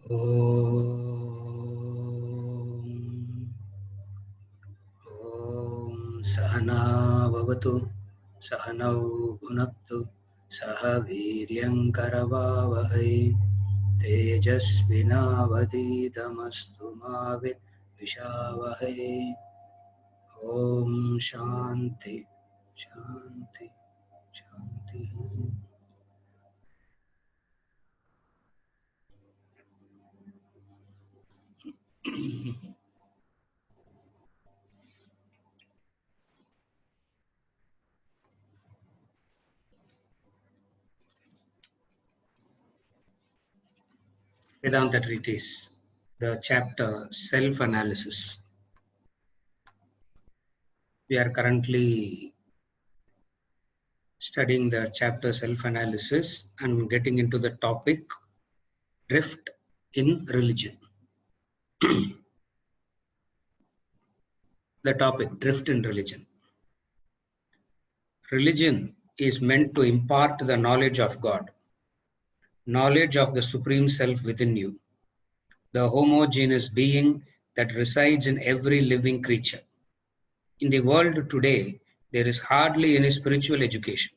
ॐ सहना भवतु सहनौ भुनक्तु सह वीर्यङ्करवावहै तेजस्विनावधीतमस्तु मा विद्विषावहै। ॐ शान्ति शान्ति शान्ति। Vedanta Treatise, the chapter Self-Analysis. We are currently studying the chapter Self-Analysis and getting into the topic Drift in Religion. The topic Drift in Religion. Religion is meant to impart the knowledge of God, knowledge of the Supreme Self within you, the homogeneous being that resides in every living creature. In the world today, there is hardly any spiritual education.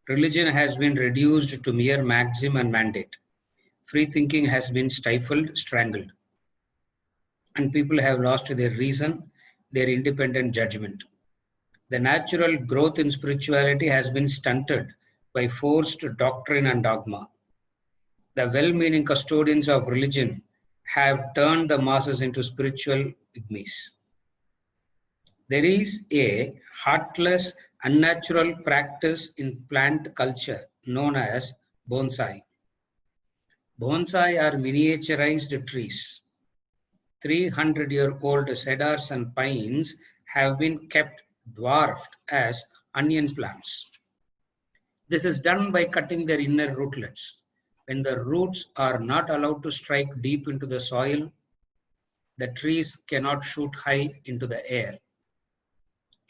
Religion has been reduced to mere maxim and mandate. Free thinking has been stifled, strangled, and people have lost their reason, their independent judgment. The natural growth in spirituality has been stunted by forced doctrine and dogma. The well-meaning custodians of religion have turned the masses into spiritual pygmies. There is a heartless, unnatural practice in plant culture known as bonsai. Bonsai are miniaturized trees. 300-year-old cedars and pines have been kept dwarfed as onion plants. This is done by cutting their inner rootlets. When the roots are not allowed to strike deep into the soil, the trees cannot shoot high into the air.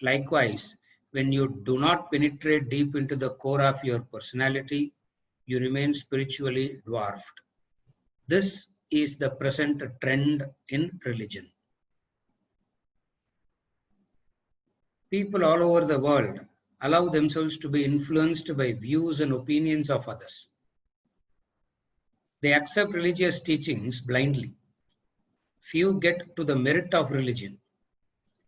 Likewise, when you do not penetrate deep into the core of your personality, you remain spiritually dwarfed. This is the present trend in religion. People all over the world allow themselves to be influenced by views and opinions of others. They accept religious teachings blindly. Few get to the merit of religion.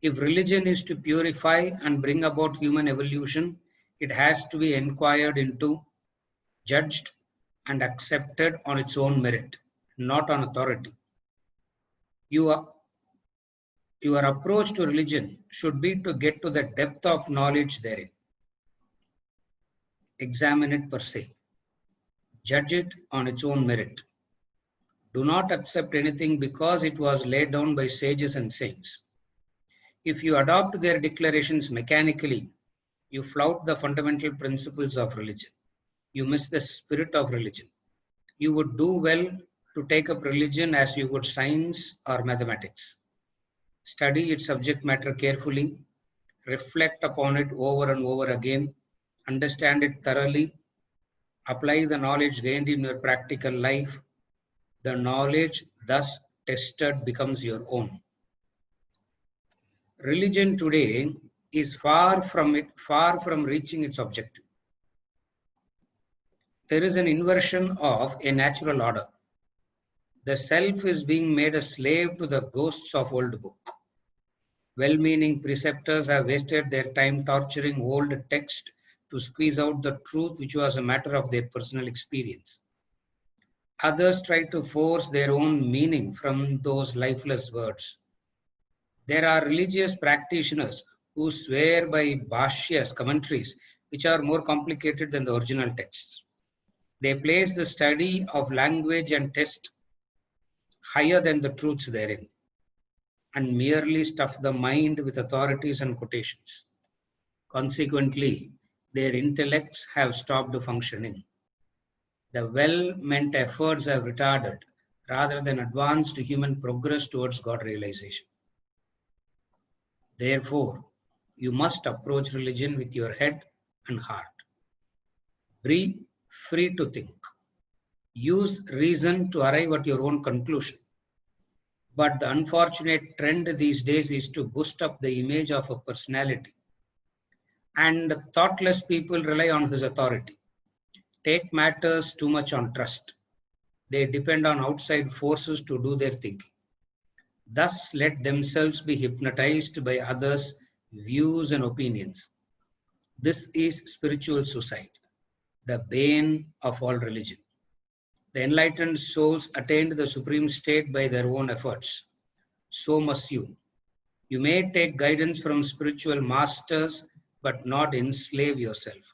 If religion is to purify and bring about human evolution, it has to be inquired into, judged, and accepted on its own merit, not on authority. Your approach to religion should be to get to the depth of knowledge therein. Examine it per se. Judge it on its own merit. Do not accept anything because it was laid down by sages and saints. If you adopt their declarations mechanically, you flout the fundamental principles of religion. You miss the spirit of religion. You would do well to take up religion as you would science or mathematics. Study its subject matter carefully, reflect upon it over and over again, understand it thoroughly, apply the knowledge gained in your practical life. The knowledge thus tested becomes your own. Religion today is far from reaching its objective. There is an inversion of a natural order. The self is being made a slave to the ghosts of old book. Well-meaning preceptors have wasted their time torturing old text to squeeze out the truth which was a matter of their personal experience. Others try to force their own meaning from those lifeless words. There are religious practitioners who swear by Bhashyas, commentaries, which are more complicated than the original texts. They place the study of language and text higher than the truths therein, and merely stuff the mind with authorities and quotations. Consequently, their intellects have stopped functioning. The well-meant efforts have retarded rather than advanced human progress towards God realization. Therefore, you must approach religion with your head and heart. Be free to think. Use reason to arrive at your own conclusion. But the unfortunate trend these days is to boost up the image of a personality. And thoughtless people rely on his authority, take matters too much on trust. They depend on outside forces to do their thinking. Thus, let themselves be hypnotized by others' views and opinions. This is spiritual suicide, the bane of all religion. The enlightened souls attained the supreme state by their own efforts. So must you. You may take guidance from spiritual masters, but not enslave yourself.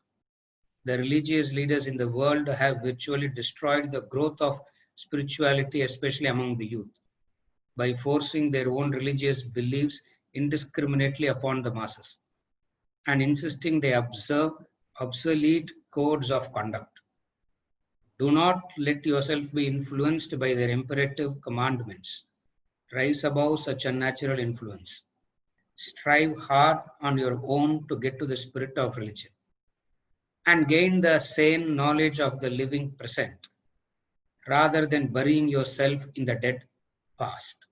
The religious leaders in the world have virtually destroyed the growth of spirituality, especially among the youth, by forcing their own religious beliefs indiscriminately upon the masses and insisting they observe obsolete codes of conduct. Do not let yourself be influenced by their imperative commandments. Rise above such unnatural influence. Strive hard on your own to get to the spirit of religion and gain the sane knowledge of the living present, rather than burying yourself in the dead past.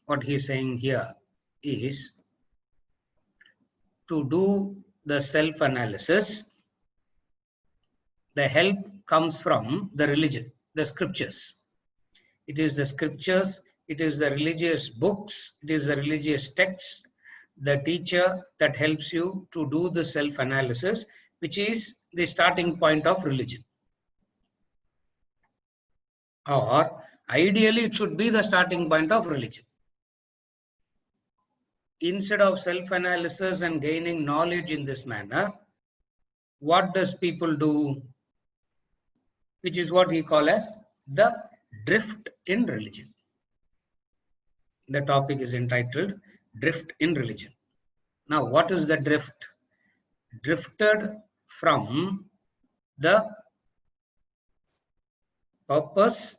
What he is saying here is to do the self-analysis. The help comes from the religion, the scriptures. It is the scriptures, it is the religious books, it is the religious texts, the teacher that helps you to do the self-analysis, which is the starting point of religion. Or ideally, it should be the starting point of religion. Instead of self-analysis and gaining knowledge in this manner, what does people do? Which is what he calls as the drift in religion. The topic is entitled Drift in Religion. Now, what is the drift? Drifted from the purpose,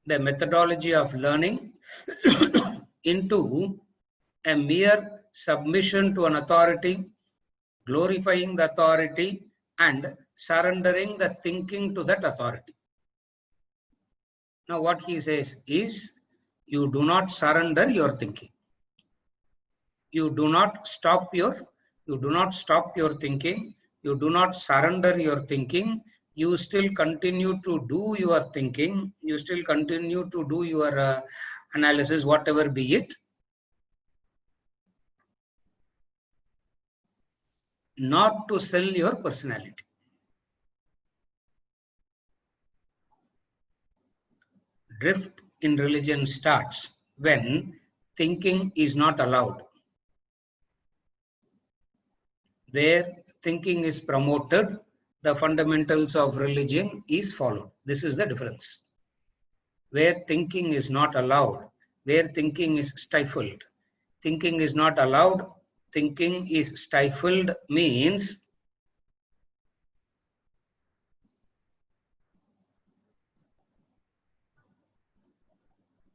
the methodology of learning into a mere submission to an authority, glorifying the authority and surrendering the thinking to that authority. Now what he says is, you do not surrender your thinking. You do not stop your thinking. You do not surrender your thinking. You still continue to do your thinking. You still continue to do your analysis, whatever be it. Not to sell your personality. Drift in religion starts when thinking is not allowed. Where thinking is promoted, the fundamentals of religion is followed. This is the difference. Where thinking is not allowed, where thinking is stifled, thinking is not allowed, thinking is stifled means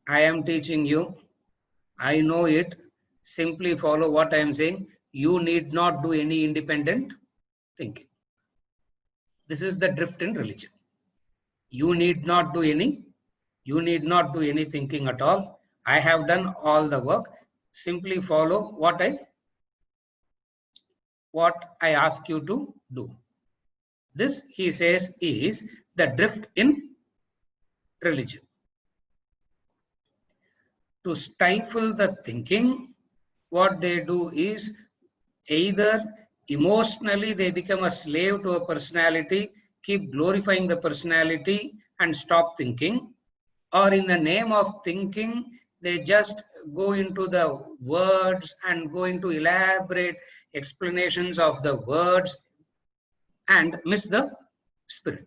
I am teaching you, I know it, simply follow what I am saying. You need not do any independent thinking. This is the drift in religion. You need not do any thinking at all. I have done all the work. Simply follow what I ask you to do. This, he says, is the drift in religion. To stifle the thinking, what they do is either emotionally they become a slave to a personality, keep glorifying the personality and stop thinking, or in the name of thinking, they just go into the words and go into elaborate explanations of the words and miss the spirit.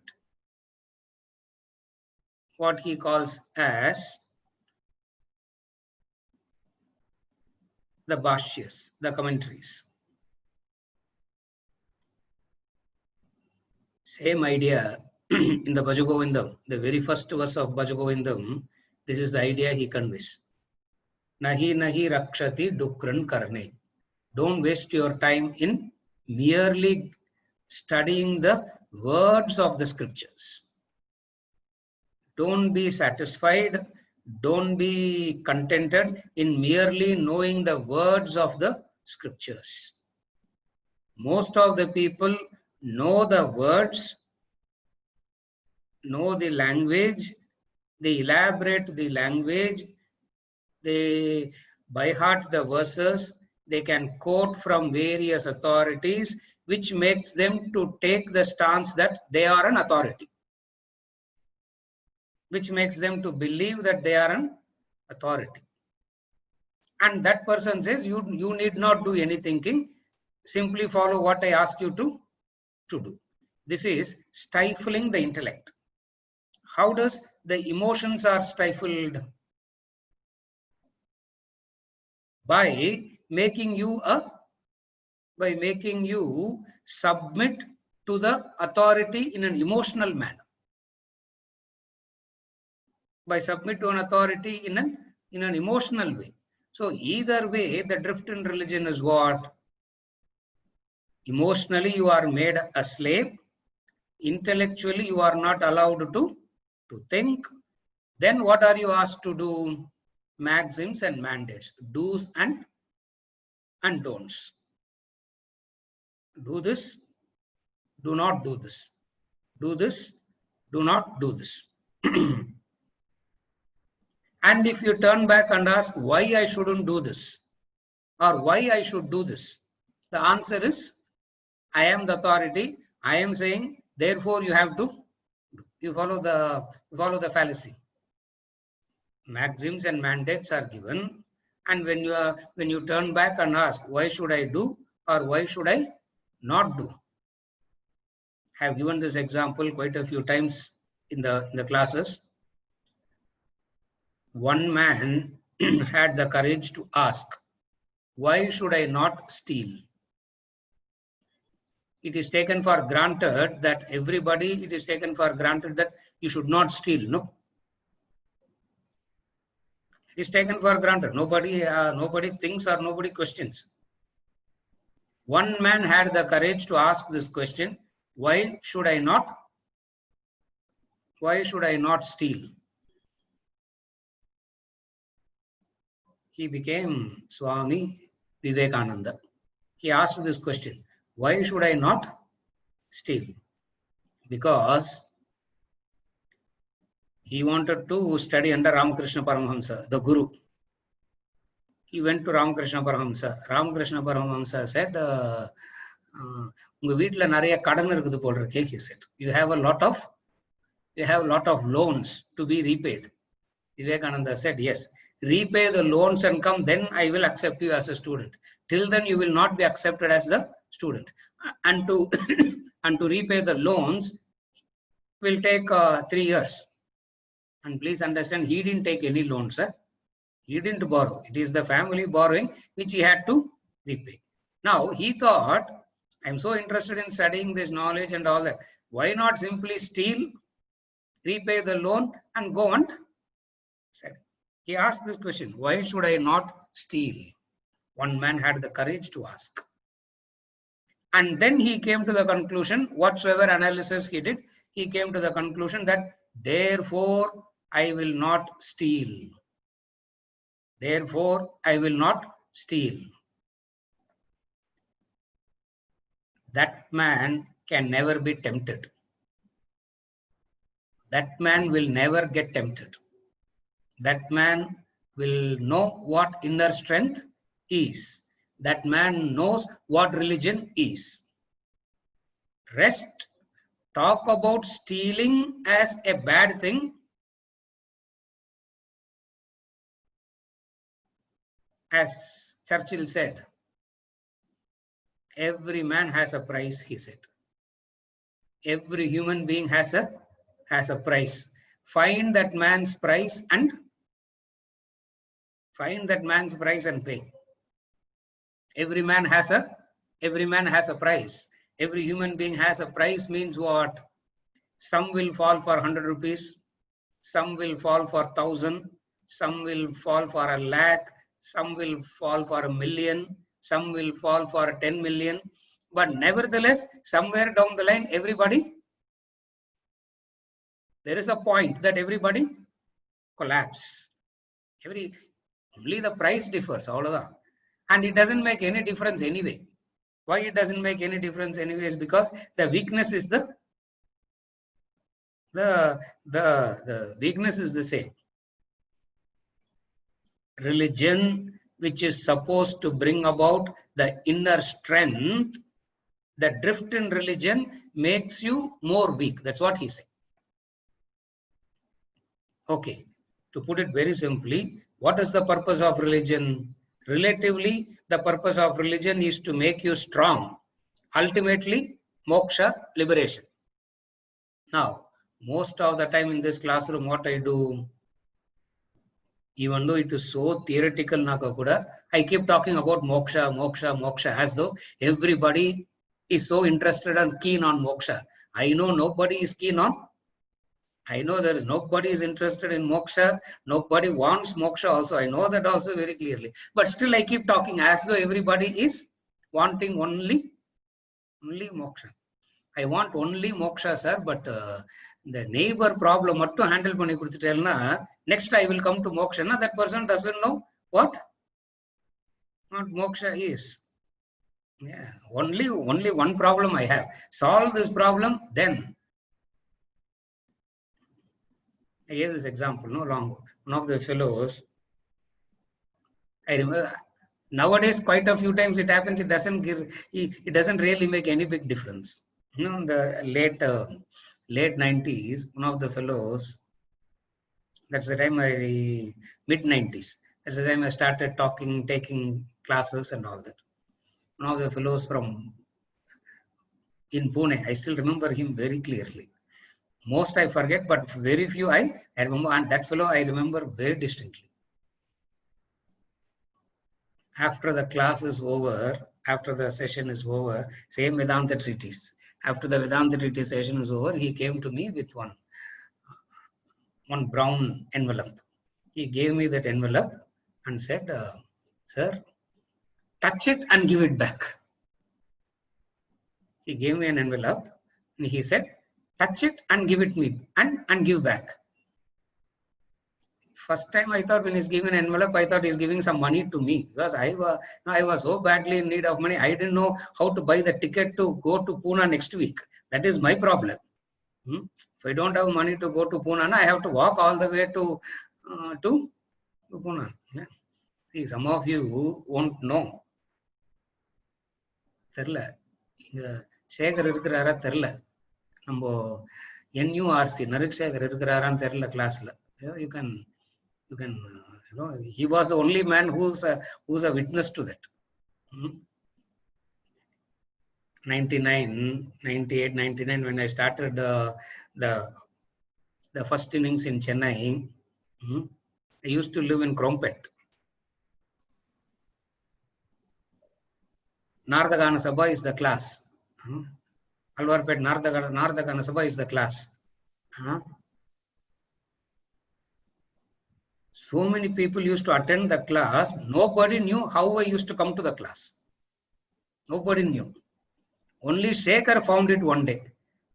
What he calls as the bhashyas, the commentaries. Same idea in the Bhajagovindam, the very first verse of Bhajagovindam, this is the idea he conveys. Nahi nahi rakshati dukran karne. Don't waste your time in merely studying the words of the scriptures. Don't be satisfied, don't be contented in merely knowing the words of the scriptures. Most of the people know the words, know the language, they elaborate the language, they by heart the verses, they can quote from various authorities, which makes them to take the stance that they are an authority, which makes them to believe that they are an authority. And that person says, you need not do any thinking, simply follow what I ask you to do. This is stifling the intellect. How does the emotions are stifled? By making you submit to the authority in an emotional manner. By submit to an authority in an emotional way. So either way, the drift in religion is what? Emotionally, you are made a slave. Intellectually, you are not allowed to think. Then what are you asked to do? Maxims and mandates, do's and don'ts. Do this, do not do this. Do this, do not do this. And if you turn back and ask why I shouldn't do this or why I should do this, the answer is, I am the authority. I am saying, therefore you have to. You follow the fallacy. Maxims and mandates are given, and when you turn back and ask why should I do or why should I not do? I have given this example quite a few times in the classes. One man had the courage to ask, why should I not steal? It is taken for granted that it is taken for granted that you should not steal. No. It is taken for granted. Nobody thinks or nobody questions. One man had the courage to ask this question, why should I not steal? He became Swami Vivekananda. He asked this question, why should I not steal? Because he wanted to study under Ramakrishna Paramahamsa, the Guru. He went to Ramakrishna Paramahamsa. Ramakrishna Paramahamsa said, he said, you have a lot of loans to be repaid. Vivekananda said, yes, repay the loans and come, then I will accept you as a student. Till then you will not be accepted as the student. And to repay the loans will take 3 years. And please understand, he didn't take any loans. He didn't borrow. It is the family borrowing which he had to repay. Now he thought, I'm so interested in studying this knowledge and all that. Why not simply steal, repay the loan and go and study? He asked this question, why should I not steal? One man had the courage to ask. And then he came to the conclusion, whatsoever analysis he did, he came to the conclusion that therefore I will not steal. Therefore I will not steal. That man can never be tempted. That man will never get tempted. That man will know what inner strength is. That man knows what religion is. Rest, talk about stealing as a bad thing. As Churchill said, every man has a price, he said. Every human being has a price. Find that man's price and pay. Every man has a price. Every human being has a price means what? Some will fall for 100 rupees, some will fall for 1,000, some will fall for 1,00,000, some will fall for 1,000,000, some will fall for 10 million. But nevertheless, somewhere down the line, everybody there is a point that everybody collapse. Only the price differs, all of that. And it doesn't make any difference anyway. Why it doesn't make any difference anyway is because the weakness is the weakness is the same. Religion, which is supposed to bring about the inner strength, the drift in religion makes you more weak. That's what he said. Okay, to put it very simply, what is the purpose of religion? Relatively, the purpose of religion is to make you strong. Ultimately, moksha, liberation. Now, most of the time in this classroom, what I do, even though it is so theoretical, I keep talking about moksha, moksha, moksha, as though everybody is so interested and keen on moksha. I know nobody is keen on. I know there is nobody is interested in moksha. Nobody wants moksha also. I know that also very clearly. But still I keep talking as though everybody is wanting only moksha. I want only moksha, sir, but the neighbor problem to handle panni kudutitelna, next I will come to moksha. Na, that person doesn't know what moksha is. Yeah, only one problem I have. Solve this problem, then. I gave this example no long. One of the fellows, I remember, nowadays quite a few times it happens. It doesn't really make any big difference. You know, in the late 90s, one of the fellows. That's the time mid 90s. That's the time I started taking classes and all that. One of the fellows from in Pune, I still remember him very clearly. Most I forget, but very few I remember, and that fellow I remember very distinctly. After the class is over, after the session is over, same Vedanta treatise. After the Vedanta treatise session is over, he came to me with one brown envelope. He gave me that envelope and said, sir, touch it and give it back. He gave me an envelope and he said, touch it and give it me and give back. First time I thought when he's giving an envelope, I thought he's giving some money to me because I was so badly in need of money. I didn't know how to buy the ticket to go to Pune next week. That is my problem. If I don't have money to go to Pune, I have to walk all the way to Pune. Yeah. See, some of you won't know. தெரியல இங்க சேகர் இருக்கிறாரா தெரியல நம்ம NURC நரிக்ஷேகர் இருக்கிறாரான்னு தெரியல கிளாஸ்ல you can he was the only man who's a witness to that. 99 98 99 when I started the first innings in Chennai, I used to live in Krompet. Nardagana Sabha is the class. Alwarpet Nardagana Sabha is the class. So many people used to attend the class. Nobody knew how I used to come to the class. Nobody knew. Only Shekhar found it one day.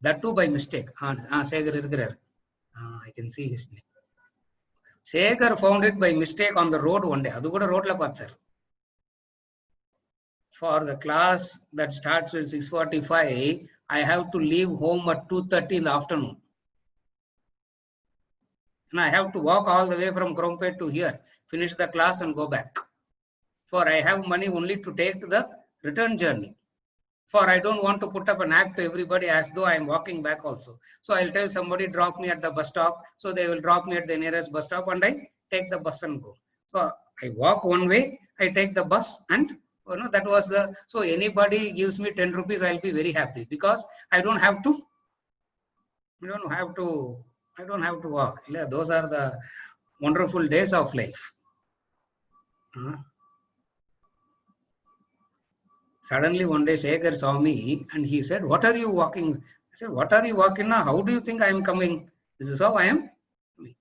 That too by mistake. Shekhar irukkirar. I can see his name. Shekhar found it by mistake on the road one day. Adu kuda road la paatharu. For the class that starts with 6:45, I have to leave home at 2:30 in the afternoon. And I have to walk all the way from Krompet to here, finish the class and go back. For I have money only to take the return journey. For I don't want to put up an act to everybody as though I am walking back also. So I'll tell somebody drop me at the bus stop. So they will drop me at the nearest bus stop and I take the bus and go. So I walk one way, I take the bus and that was so anybody gives me 10 rupees, I'll be very happy because I don't have to walk. Yeah, those are the wonderful days of life. Suddenly one day Shekhar saw me and he said, what are you walking? I said, what are you walking now? How do you think I am coming? This is how I am.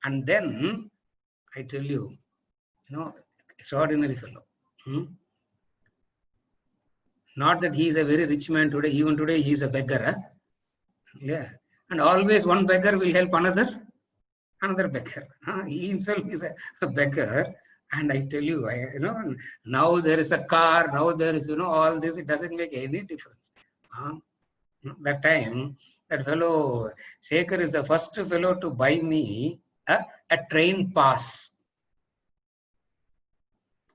And then I tell you, extraordinary fellow. Not that he is a very rich man today. Even today he is a beggar. Yeah. And always one beggar will help another beggar. He himself is a beggar. And I tell you, now there is a car, now there is, all this, it doesn't make any difference. That time, that fellow, Shekhar is the first fellow to buy me a train pass.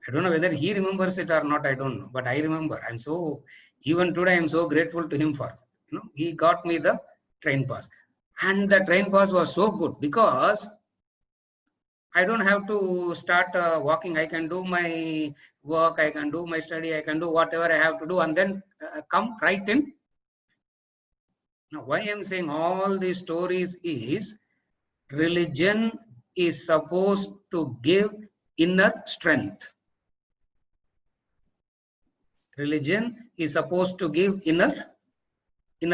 I don't know whether he remembers it or not, I don't know, but I remember. Even today, I'm so grateful to him for, he got me the train pass. And the train pass was so good because I don't have to start walking. I can do my work, I can do my study, I can do whatever I have to do and then come right in. Now, why I'm saying all these stories is religion is supposed to give inner strength. Religion is supposed to give inner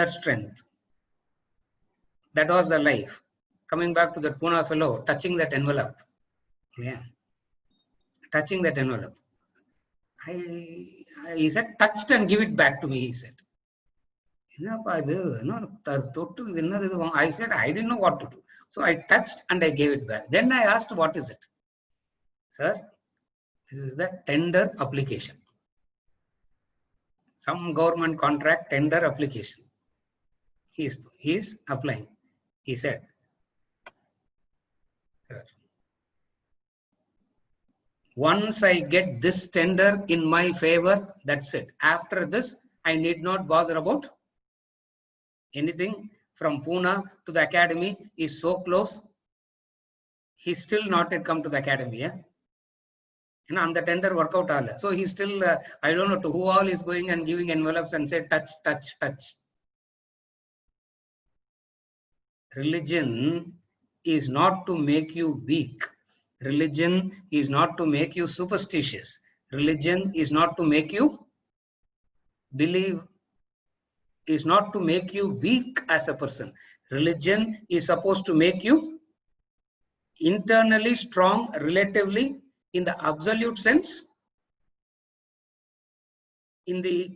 strength. That was the life. Coming back to that Pune fellow, touching that envelope. Yeah. Touching that envelope. He said, touched and give it back to me, he said. I said, I didn't know what to do. So I touched and I gave it back. Then I asked, what is it? Sir, this is the tender application. Some government contract tender application. He is applying. He said, once I get this tender in my favor, that's it. After this, I need not bother about anything. From Pune to the academy is so close. He's still not yet come to the academy. Yeah? And the tender workout all. So he's still, I don't know to who all is going and giving envelopes and say, touch, touch, touch. Religion is not to make you weak. Religion is not to make you superstitious. Religion is not to make you believe, is not to make you weak as a person. Religion is supposed to make you internally strong, relatively, in the absolute sense. In the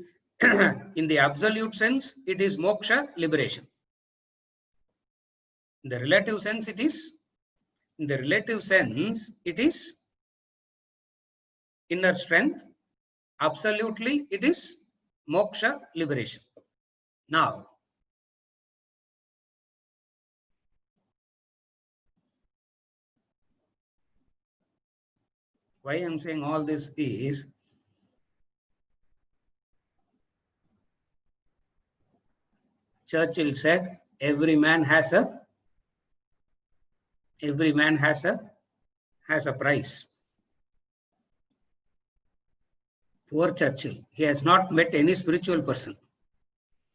in the absolute sense, it is moksha, liberation. In the relative sense, it is inner strength. Absolutely, it is moksha, liberation. Now, why I'm saying all this is, Churchill said, every man has a price. Poor Churchill, he has not met any spiritual person.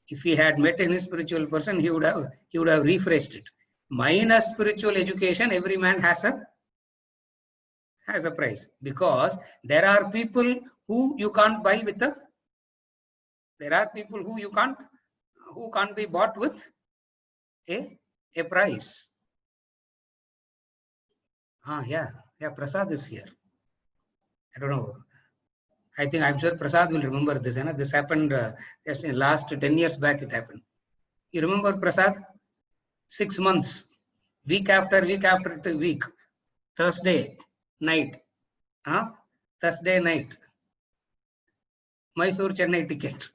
If he had met any spiritual person, he would have rephrased it. Minus spiritual education, every man has a price, because there are people who you can't buy with who can't be bought with a price. Yeah, Prasad is here. I don't know. I'm sure Prasad will remember this. This happened just in last 10 years back. It happened. You remember Prasad? 6 months, week after week, Thursday night, Mysore Chennai ticket.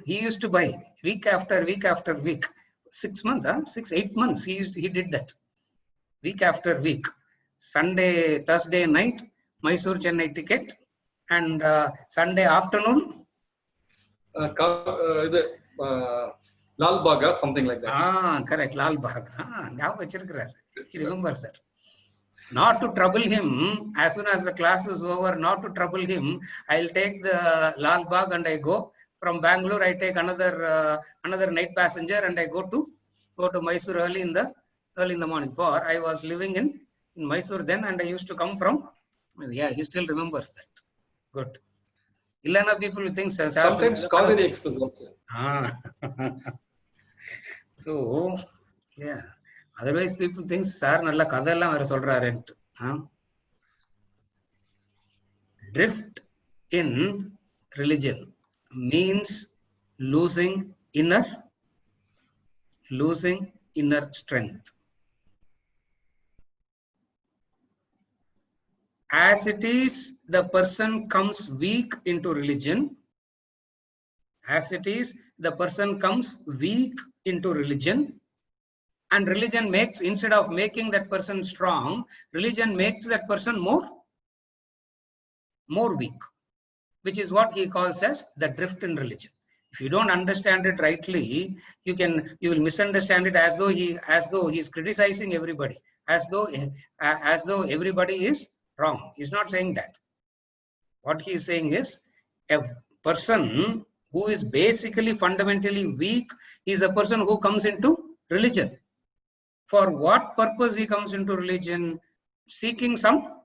He used to buy week after week after week. 6 months, 8 months. He did that. Week after week. Thursday night, Mysore Chennai ticket, and Sunday afternoon, Lal Bagh, something like that. Correct, Lal Bagh. He remembers that. Not to trouble him, as soon as the class is over, not to trouble him, I'll take the Lal Bagh and I go. From Bangalore, I take another night passenger and I go to Mysore early in the morning. For I was living in Mysore then, and I used to come from. Yeah, he still remembers that. Good. Illana people think sometimes Kaveri Express also. So, yeah. Otherwise, people think sir nalla kadallam vera solrarent. Drift in religion means losing inner losing inner strength. As it is, the person comes weak into religion. As it is, the person comes weak into religion. And religion makes, instead of making that person strong, religion makes that person more weak, which is what he calls as the drift in religion. If you don't understand it rightly, you will misunderstand it as though he is criticizing everybody, as though everybody is wrong. He's not saying that. What he is saying is, a person who is basically fundamentally weak is a person who comes into religion. For what purpose he comes into religion? Seeking some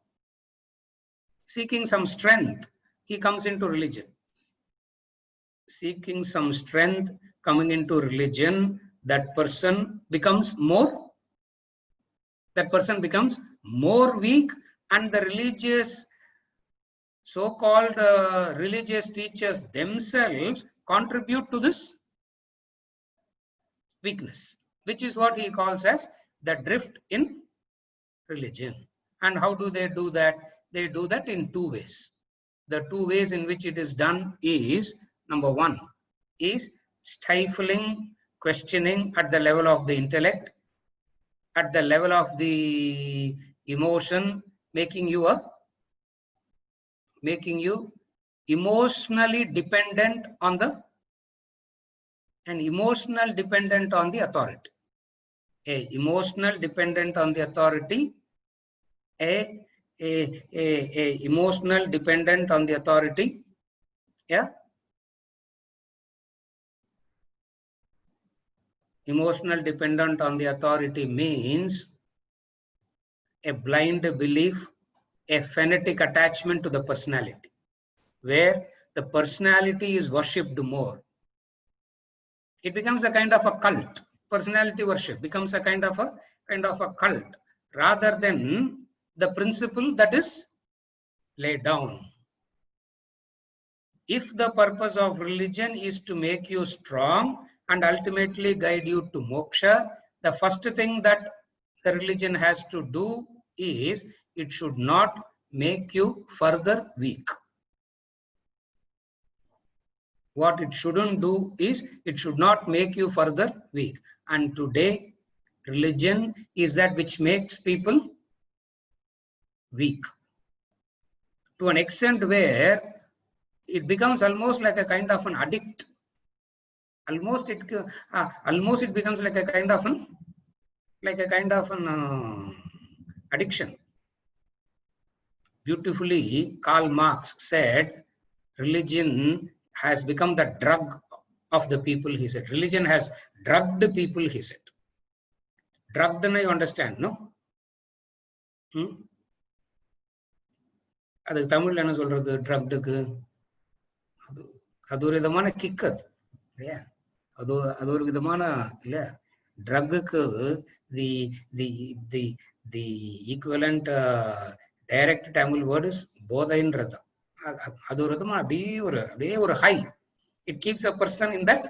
strength, he comes into religion. Seeking some strength, coming into religion, that person becomes more weak, and the religious, so-called religious teachers themselves contribute to this weakness, which is what he calls as the drift in religion. And how do they do that? They do that in two ways. The two ways in which it is done is, number one is stifling questioning at the level of the intellect, at the level of the emotion, making you emotionally dependent on the authority. Emotional dependent on the authority, emotional dependent on the authority. Yeah, emotional dependent on the authority means a blind belief, a fanatic attachment to the personality, where the personality is worshipped more. It becomes a kind of a cult. Personality worship becomes a kind of a cult, rather than the principle that is laid down. If the purpose of religion is to make you strong and ultimately guide you to moksha, the first thing that the religion has to do is, it should not make you further weak. What it shouldn't do is, it should not make you further weak. And today, religion is that which makes people weak, to an extent where it becomes almost like a kind of an addict. Almost it becomes like a kind of an addiction. Beautifully, Karl Marx said, religion has become the drug of the people, he said. Religion has drugged the people, he said. Drugged, you understand, no? அதுக்கு தமிழ்ல என்ன சொல்றது? ட்ரக்டுக்கு அது ஒரு விதமான kick, அது இல்லையா? அது ஒரு விதமான இல்ல, ட்ரக்குக்கு the equivalent direct Tamil word is போதைன்றது. அது ஒரு விதமா அப்படியே ஒரு high. It keeps a person in that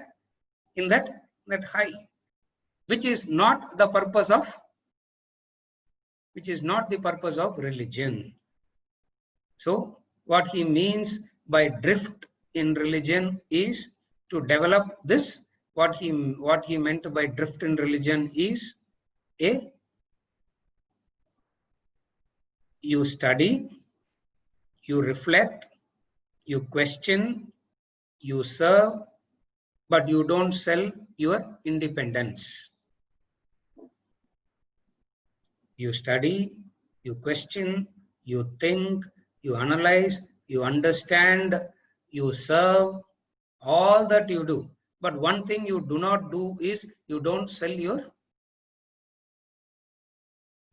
high, which is not the purpose of religion. So what he means by drift in religion is to develop this. What he meant by drift in religion is, you study, you reflect, you question, you serve, but you don't sell your independence. You study, you question, you think, you analyze, you understand, you serve, all that you do. But one thing you do not do is, you don't sell your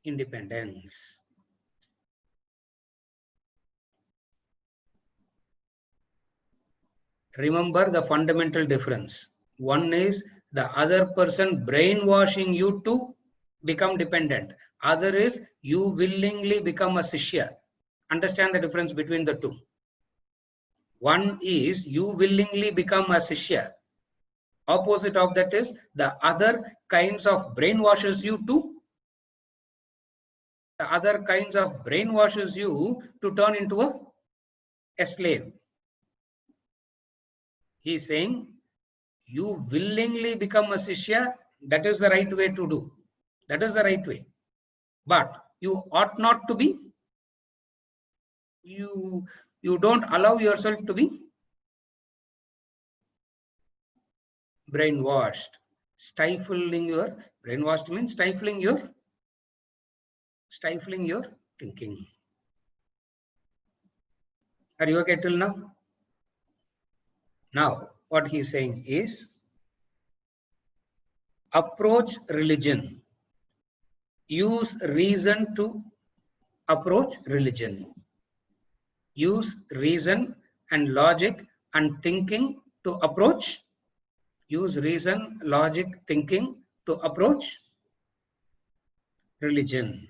independence. Remember the fundamental difference. One is the other person brainwashing you to become dependent. Other is you willingly become a shishya. Understand the difference between the two. One is you willingly become a shishya. Opposite of that is the other kinds of brainwashes you to. The other kinds of brainwashes you to turn into a slave. He is saying, you willingly become a Shishya, that is the right way to do. That is the right way. But you ought not to be. You don't allow yourself to be brainwashed. Stifling your, brainwashed means stifling your thinking. Are you okay till now? Now, what he is saying is, approach religion. Use reason to approach religion. Use reason and logic and thinking to approach. Use reason, logic, thinking to approach religion.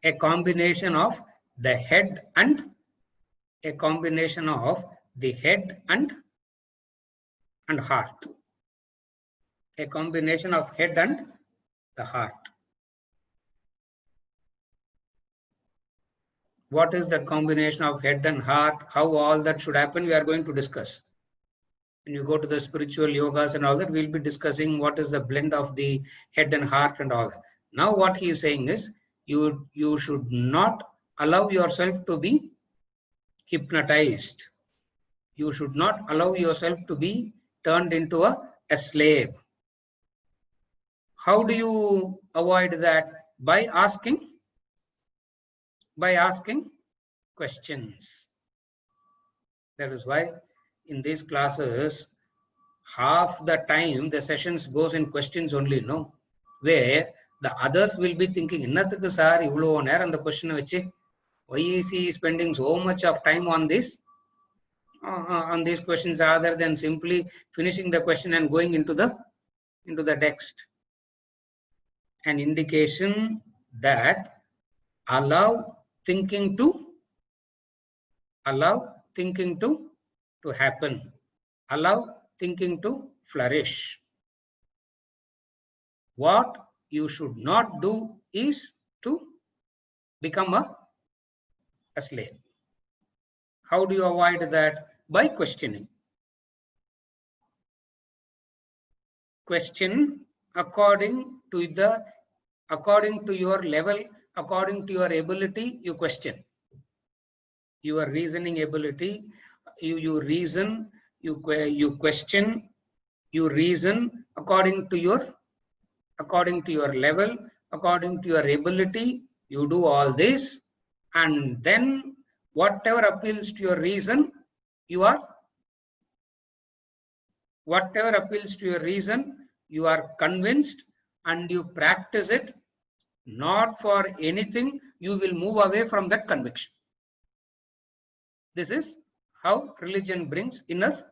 A combination of the head and heart. A combination of head and the heart. What is that combination of head and heart? How all that should happen, we are going to discuss. When you go to the spiritual yogas and all that, we'll be discussing what is the blend of the head and heart and all that. Now what he is saying is, you should not allow yourself to be hypnotized. You should not allow yourself to be turned into a slave. How do you avoid that? By asking questions. That is why in these classes, half the time the sessions goes in questions only, no? Where the others will be thinking, "Innathu sir, ivlo neram the question vechi, why is he spending so much of time on this, on these questions, rather than simply finishing the question and going into the text?" An indication that allow thinking to happen, allow thinking to flourish. What you should not do is to become a slave. How do you avoid that? By questioning. Question according to your level, according to your ability, you question. Your reasoning ability, you reason, you question, you reason according to your level, according to your ability. You do all this, and then whatever appeals to your reason, you are convinced, and you practice it. Not for anything you will move away from that conviction. This is how religion brings inner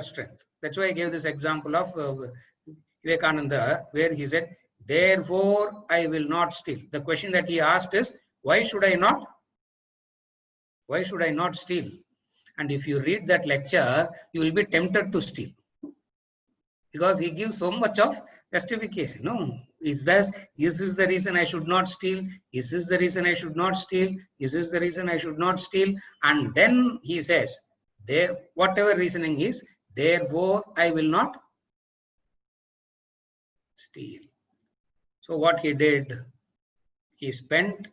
strength. That's why I gave this example of Vivekananda, where he said, "Therefore I will not steal." The question that he asked is, why should I not steal? And if you read that lecture, you will be tempted to steal, because he gives so much of justification. No, is this the reason I should not steal? Is this the reason I should not steal? Is this the reason I should not steal? And then he says, whatever reasoning is, therefore I will not steal. So what he did, he spent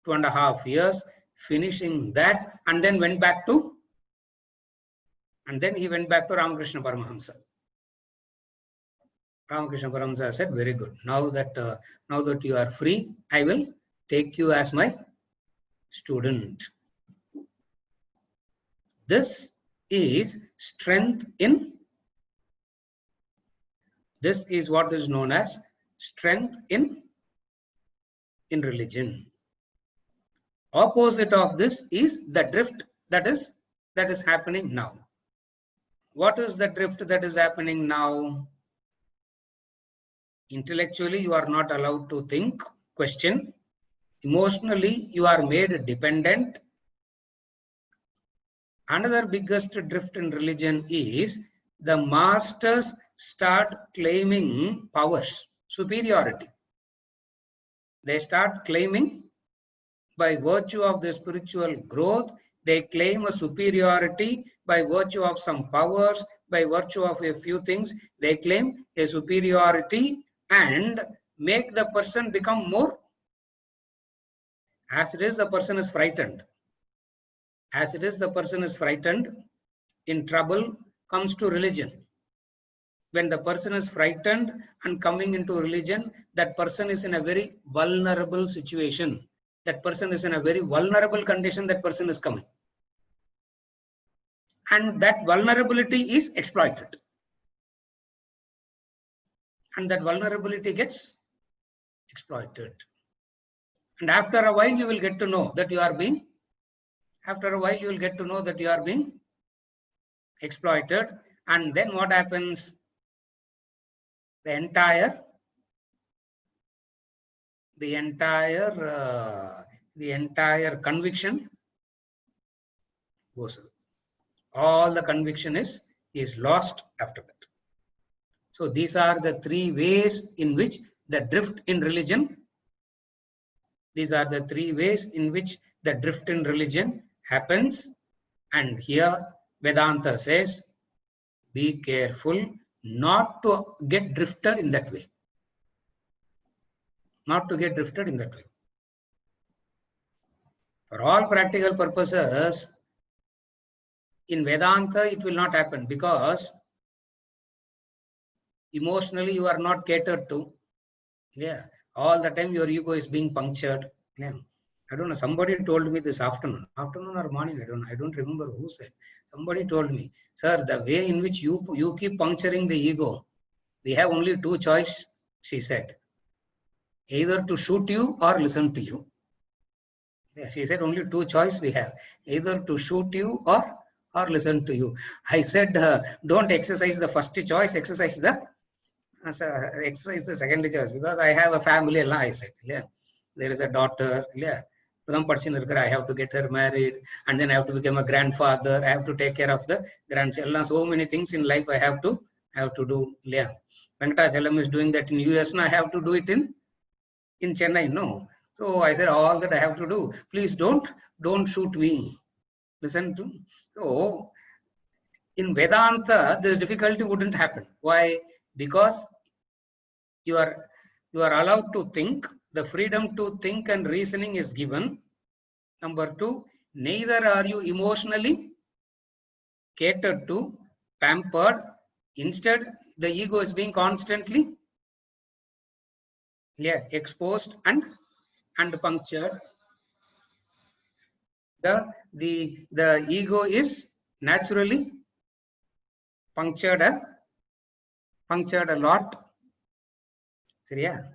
2.5 years finishing that, and then he went back to Ramakrishna Paramahamsa. Ramakrishna Paramahamsa said, "Very good. Now that you are free, I will take you as my student." This is strength in. This is what is known as strength in religion. Opposite of this is the drift that is happening now. What is the drift that is happening now? Intellectually, you are not allowed to think, question. Emotionally, you are made dependent. Another biggest drift in religion is the masters start claiming powers, superiority. They start claiming by virtue of the spiritual growth, they claim a superiority by virtue of some powers, by virtue of a few things, they claim a superiority and make the person become more. As it is, the person is frightened. As it is, the person is frightened. In trouble comes to religion. When the person is frightened and coming into religion, that person is in a very vulnerable situation. That person is in a very vulnerable condition, that person is coming. And that vulnerability is exploited. And that vulnerability gets exploited. And after a while, you will get to know that you are being, exploited. And then what happens? The entire conviction goes away. All the conviction is lost after that. So these are the three ways in which the drift in religion. These are the three ways in which the drift in religion happens. And here Vedanta says, be careful not to get drifted in that way. Not to get drifted in that way. For all practical purposes, in Vedanta, it will not happen because emotionally you are not catered to. Yeah, all the time your ego is being punctured. Yeah. I don't know, somebody told me this afternoon or morning, I don't remember who said. Somebody told me, sir, the way in which you keep puncturing the ego, we have only two choices, she said. Either to shoot you or listen to you. Yeah, she said only two choices we have. Either to shoot you or listen to you. I said, don't exercise the first choice, exercise the second choice, because I have a family. I said, yeah, there is a daughter. Yeah, I have to get her married, and then I have to become a grandfather. I have to take care of the grandchildren. So many things in life I have to do. Yeah, Venkatachalam is doing that in US, now I have to do it in Chennai. No, so I said all that I have to do. Please don't shoot me. Listen to. So in Vedanta, this difficulty wouldn't happen. Why? Because you are allowed to think. The freedom to think and reasoning is given. Number two, neither are you emotionally catered to, pampered. Instead, the ego is being constantly exposed and punctured. The ego is naturally punctured a lot. Seriya?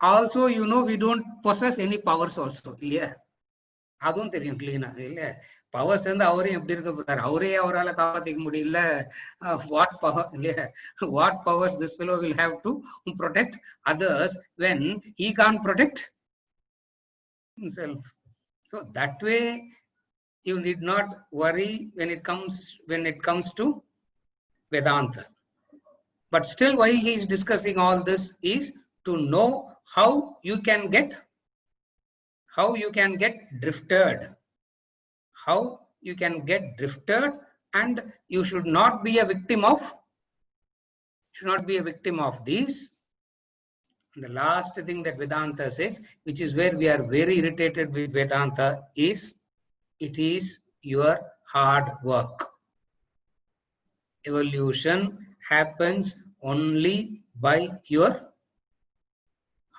Also, we don't possess any powers also. Yeah. அதுவும் தெரியும் கிளீனா இல்ல. Powers வந்து அவரே எப்படி இருக்க போறாரு, அவரே அவரால் காப்பாத்திக்க முடியல. வாட் பவர் இல்லையா, what powers this fellow will have to protect others when he can't protect himself. So that way you need not worry when it comes to Vedanta. But still, why he is discussing all this is to know how you can get drifted. How you can get drifted, and you should not be a victim of these. And the last thing that Vedanta says, which is where we are very irritated with Vedanta, is it is your hard work. Evolution happens only by your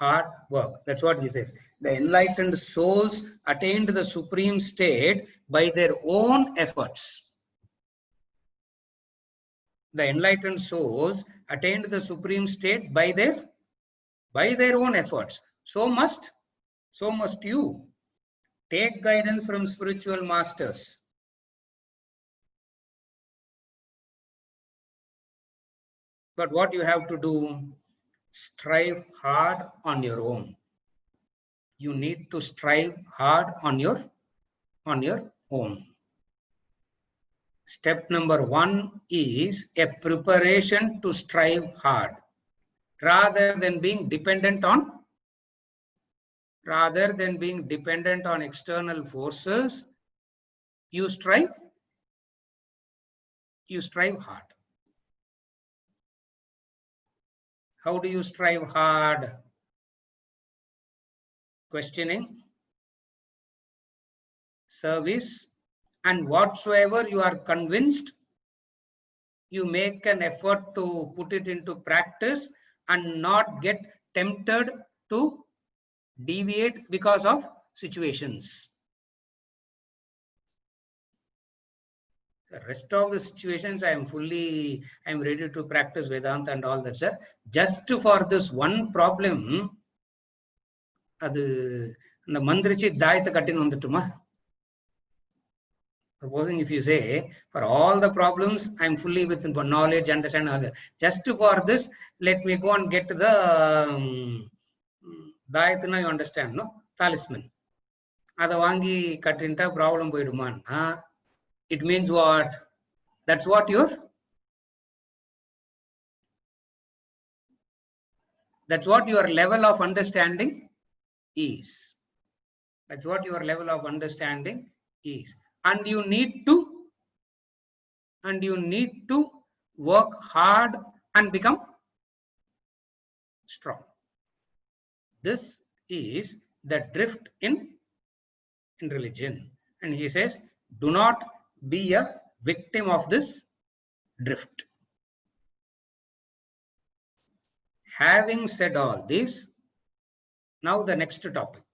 hard work. That's what he says. The enlightened souls attained the supreme state by their own efforts. The enlightened souls attained the supreme state by their own efforts. So must you take guidance from spiritual masters. But what you have to do? Strive hard on your own. you need to strive hard on your own. Step number 1 is a preparation to strive hard. Rather than being dependent on external forces, you strive hard. How do you strive hard? Questioning, service, and whatsoever you are convinced, you make an effort to put it into practice and not get tempted to deviate because of situations. The rest of the situations, I am ready to practice Vedanta and all that, sir. Just for this one problem, supposing if you say, for all the problems, I'm fully within for knowledge, understanding, just for this, let me go and get the Dayatana, you understand, no? Talisman. Ada vangi kattinta problem poiduman. It means what? That's what your level of understanding is. That's what your level of understanding is. And you need to work hard and become strong. This is the drift in religion. And he says, do not be a victim of this drift. Having said all this, now the next topic.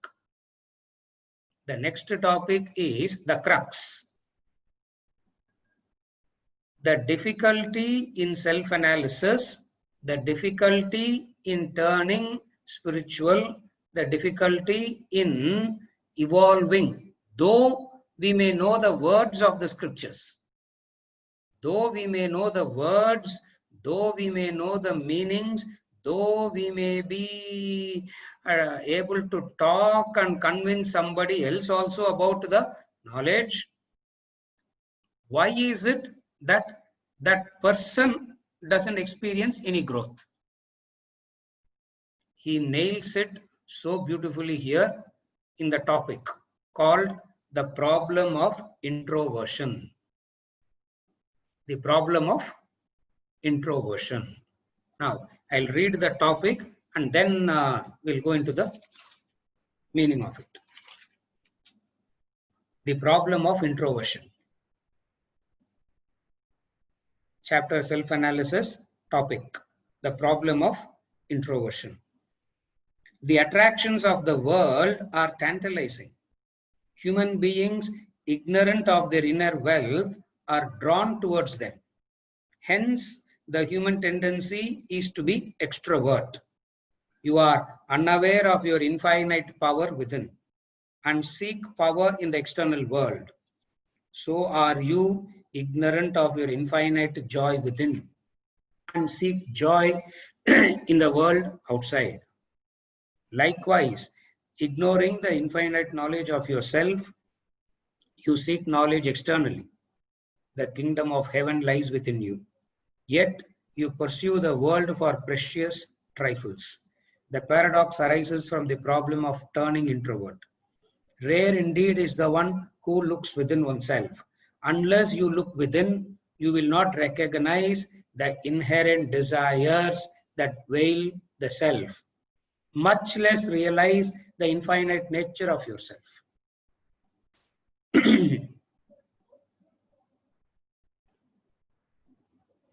The next topic is the crux. The difficulty in self-analysis, the difficulty in turning spiritual, the difficulty in evolving. Though we may know the words of the scriptures, though we may know the words, though we may know the meanings, though we may be able to talk and convince somebody else also about the knowledge, why is it that that person doesn't experience any growth? He nails it so beautifully here in the topic called the problem of introversion. The problem of introversion. Now, I'll read the topic and then we'll go into the meaning of it. The problem of introversion. Chapter self-analysis, topic, the problem of introversion. The attractions of the world are tantalizing. Human beings, ignorant of their inner wealth, are drawn towards them. Hence, the human tendency is to be extrovert. You are unaware of your infinite power within and seek power in the external world. So are you ignorant of your infinite joy within and seek joy in the world outside. Likewise, ignoring the infinite knowledge of yourself, you seek knowledge externally. The kingdom of heaven lies within you. Yet, you pursue the world for precious trifles. The paradox arises from the problem of turning introvert. Rare indeed is the one who looks within oneself. Unless you look within, you will not recognize the inherent desires that veil the self, much less realize the infinite nature of yourself.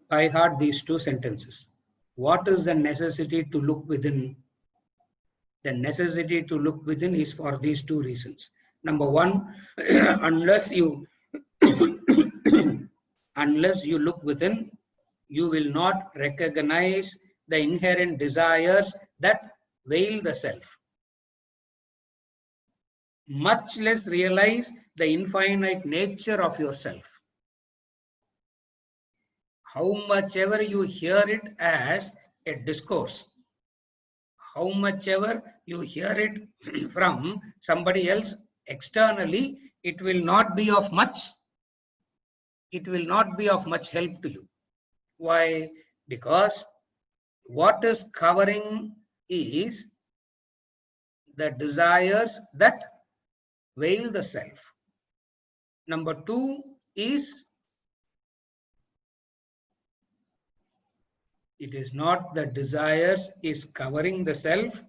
By heart these two sentences. What is the necessity to look within? The necessity to look within is for these two reasons. Number one, unless you look within, you will not recognize the inherent desires that veil the self, much less realize the infinite nature of yourself. How much ever you hear it as a discourse, how much ever you hear it from somebody else externally, it will not be of much. It will not be of much help to you. Why? Because what is covering is the desires that veil the self. Number two is, it is not the desires is covering the self.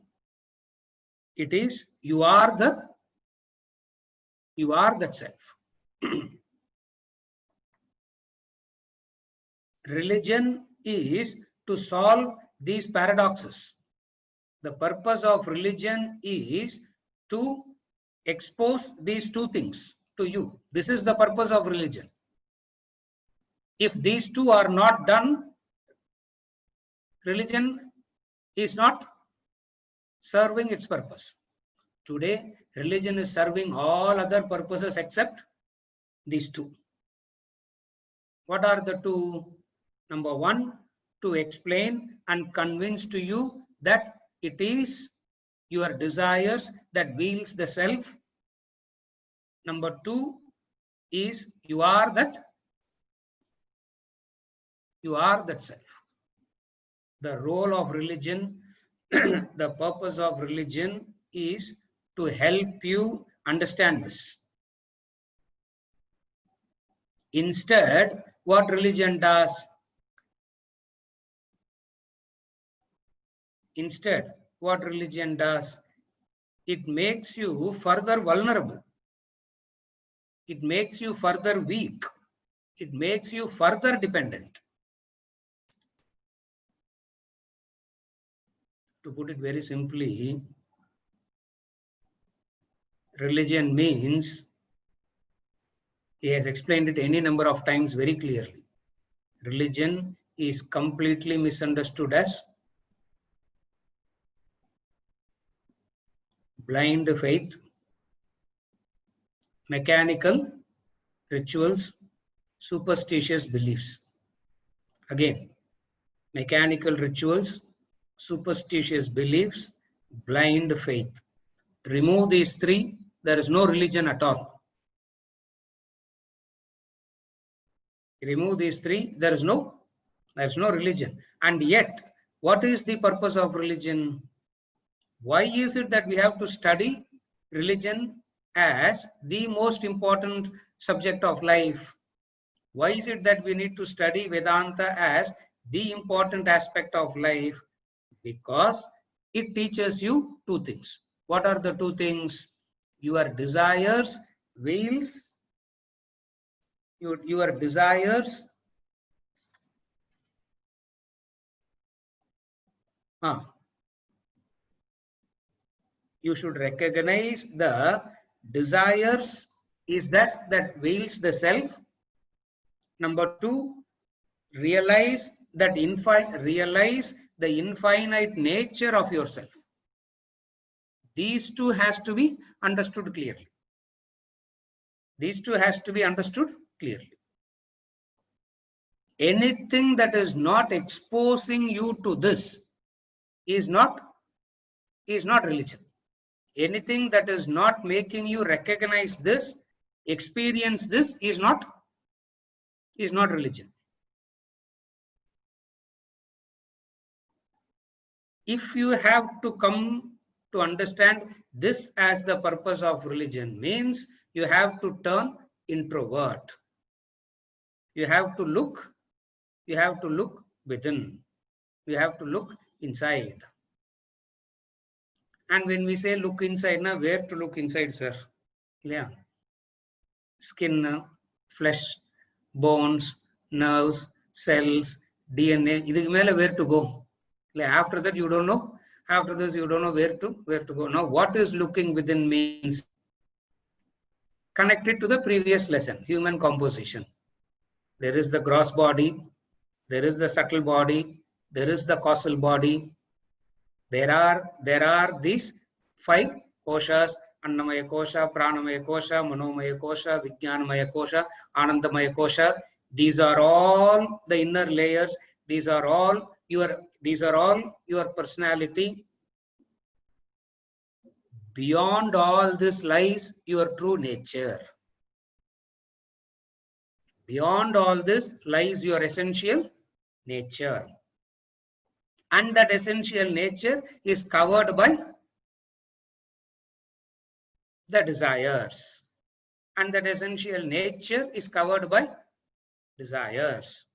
It is you are that self. Religion is to solve these paradoxes. The purpose of religion is to expose these two things to you. This is the purpose of religion. If these two are not done, religion is not serving its purpose. Today, religion is serving all other purposes except these two. What are the two? Number one, to explain and convince to you that it is your desires that veils the self. Number two is you are that self. The role of religion, the purpose of religion is to help you understand this. Instead, what religion does? Instead, what religion does? It makes you further vulnerable. It makes you further weak. It makes you further dependent. To put it very simply, religion means, he has explained it any number of times very clearly. Religion is completely misunderstood as blind faith, mechanical rituals, superstitious beliefs. Again, mechanical rituals, superstitious beliefs, blind faith. Remove these three, there is no religion at all. Remove these three, there is no religion. And yet, what is the purpose of religion? Why is it that we have to study religion as the most important subject of life? Why is it that we need to study Vedanta as the important aspect of life? Because it teaches you two things. What are the two things? Your desires veils, your desires you should recognize the desires is that veils the self. Number two, realize the infinite nature of yourself. These two has to be understood clearly. These two has to be understood clearly. Anything that is not exposing you to this is not religion. Anything that is not making you recognize this, experience this, is not religion. If you have to come to understand this as the purpose of religion, means you have to turn introvert. You have to look within. You have to look inside. And when we say look inside, now where to look inside, sir? Yeah. Skin, flesh, bones, nerves, cells, DNA. Where to go? After that, you don't know. After this, you don't know where to go. Now, what is looking within means? Connected to the previous lesson, human composition. There is the gross body, there is the subtle body, there is the causal body. There are these 5 koshas: Annamaya kosha, Pranamaya kosha, Manomaya kosha, Vijnanamaya kosha, Anandamaya kosha. These are all the inner layers. These are all your personality. beyond all this lies your true nature. Beyond all this lies your essential nature. And that essential nature is covered by the desires. And that essential nature is covered by desires.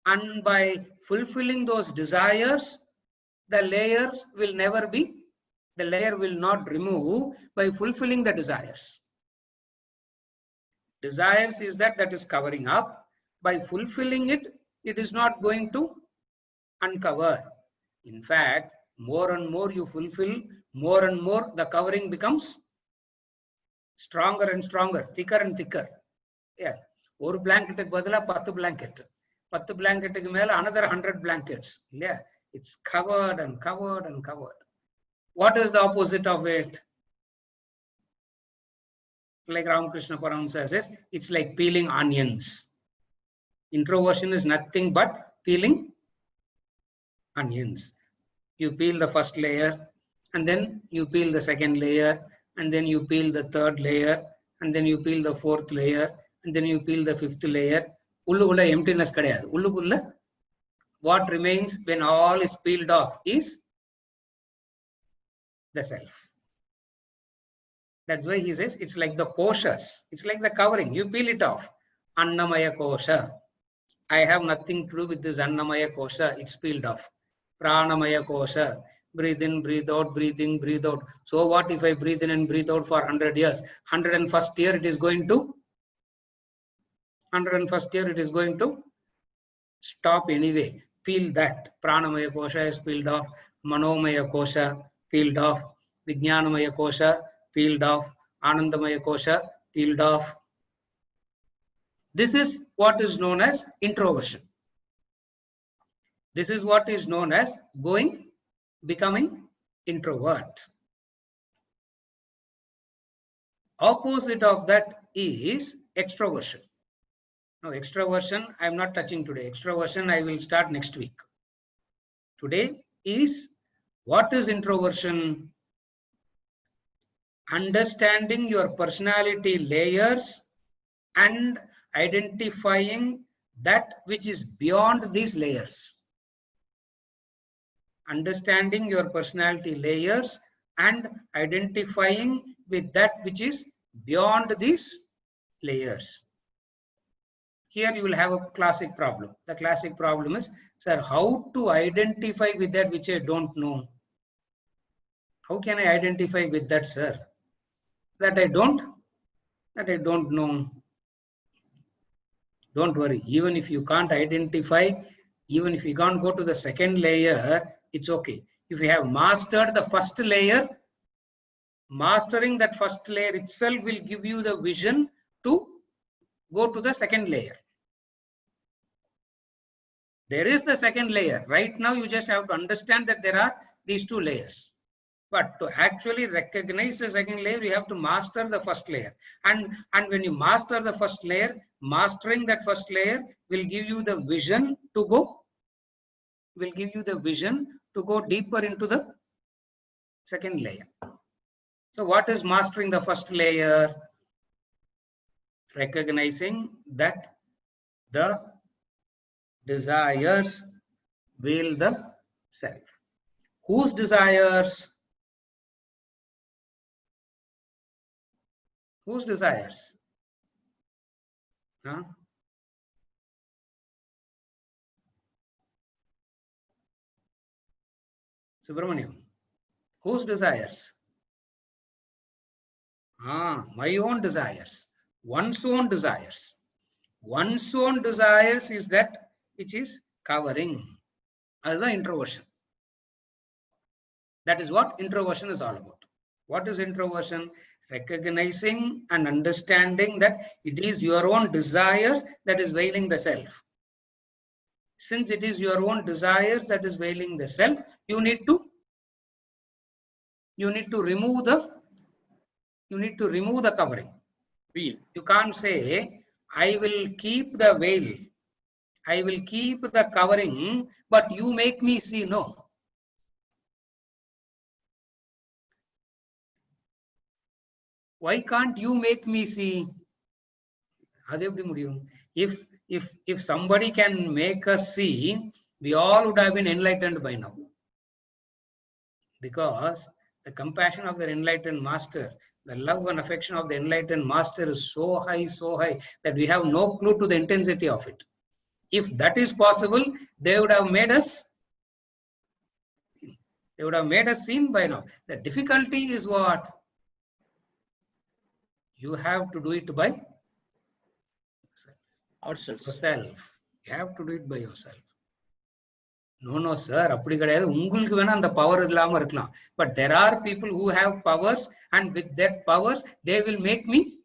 And by fulfilling those desires, the layers will never be, the layer will not remove by fulfilling the desires. Desires is that is covering up. By fulfilling it, it is not going to uncover. In fact, more and more you fulfill, more and more the covering becomes stronger and stronger, thicker and thicker. Yeah. One blanket badala 10 blanket. 10 blanket another 100 blankets. Yeah. It's covered and covered and covered. What is the opposite of it? Like Ramakrishna Paramahansa says, it's like peeling onions. Introversion is nothing but peeling onions. You peel the first layer, and then you peel the second layer, and then you peel the third layer, and then you peel the fourth layer, and then you peel the fifth layer. Ullukulla emptiness kadayadu. Ullukulla, what remains when all is peeled off is the self. That's why he says it's like the koshas. It's like the covering. You peel it off. Annamaya kosha. I have nothing to do with this Annamaya kosha. It's peeled off. Pranamaya kosha. Breathe in, breathe out, breathe in, breathe out. So what if I breathe in and breathe out for 100 years? 101st year it is going to 101st year it is going to stop anyway. Feel that. Pranamaya kosha is peeled off. Manomaya kosha peeled off. Vijnanamaya kosha peeled off. Anandamaya kosha peeled off. This is what is known as introversion. This is what is known as becoming introvert. Opposite of that is extroversion. Now, extroversion I am not touching today. Extroversion I will start next week. Today is, what is introversion? Understanding your personality layers and identifying that which is beyond these layers. Understanding your personality layers and identifying with that which is beyond these layers. Here you will have a classic problem. The classic problem is, sir, how to identify with that which I don't know? How can I identify with that, sir? That I don't know. Don't worry. Even if you can't identify, even if you can't go to the second layer, it's okay. If you have mastered the first layer, mastering that first layer itself will give you the vision to go to the second layer. There is the second layer. Right now, you just have to understand that there are these two layers. But to actually recognize the second layer, you have to master the first layer. And when you master the first layer, mastering that first layer will give you the vision to go, deeper into the second layer. So what is mastering the first layer? Recognizing that the desires veil the self. Whose desires? Whose desires? Huh? Subramaniam. Whose desires? My own desires. One's own desires. One's own desires is that which is covering as the introversion. That is what introversion is all about. What is introversion? Recognizing and understanding that it is your own desires that is veiling the self. Since it is your own desires that is veiling the self, you need to remove the covering. You can't say, I will keep the veil, I will keep the covering, but you make me see. No. Why can't you make me see? If somebody can make us see, we all would have been enlightened by now. Because the compassion of the enlightened master, the love and affection of the enlightened master is so high that we have no clue to the intensity of it. If that is possible, they would have made us seen by now. The difficulty is what? You have to do it by yourself. You have to do it by yourself. No, sir. But there are people who have powers, and with that powers, they will make me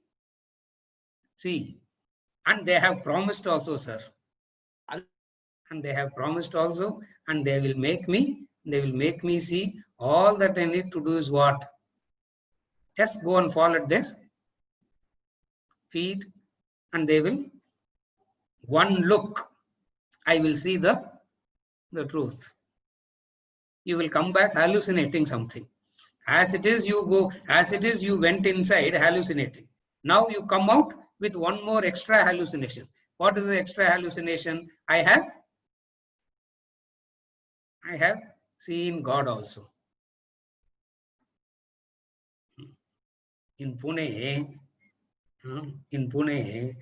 see. And they have promised also, sir. And they have promised also, and they will make me see. All that I need to do is what? Just go and fall at their feet, and they will, one look, I will see the truth. You will come back hallucinating something. As it is, you went inside hallucinating. Now you come out with one more extra hallucination. What is the extra hallucination? I have seen God also. In Pune,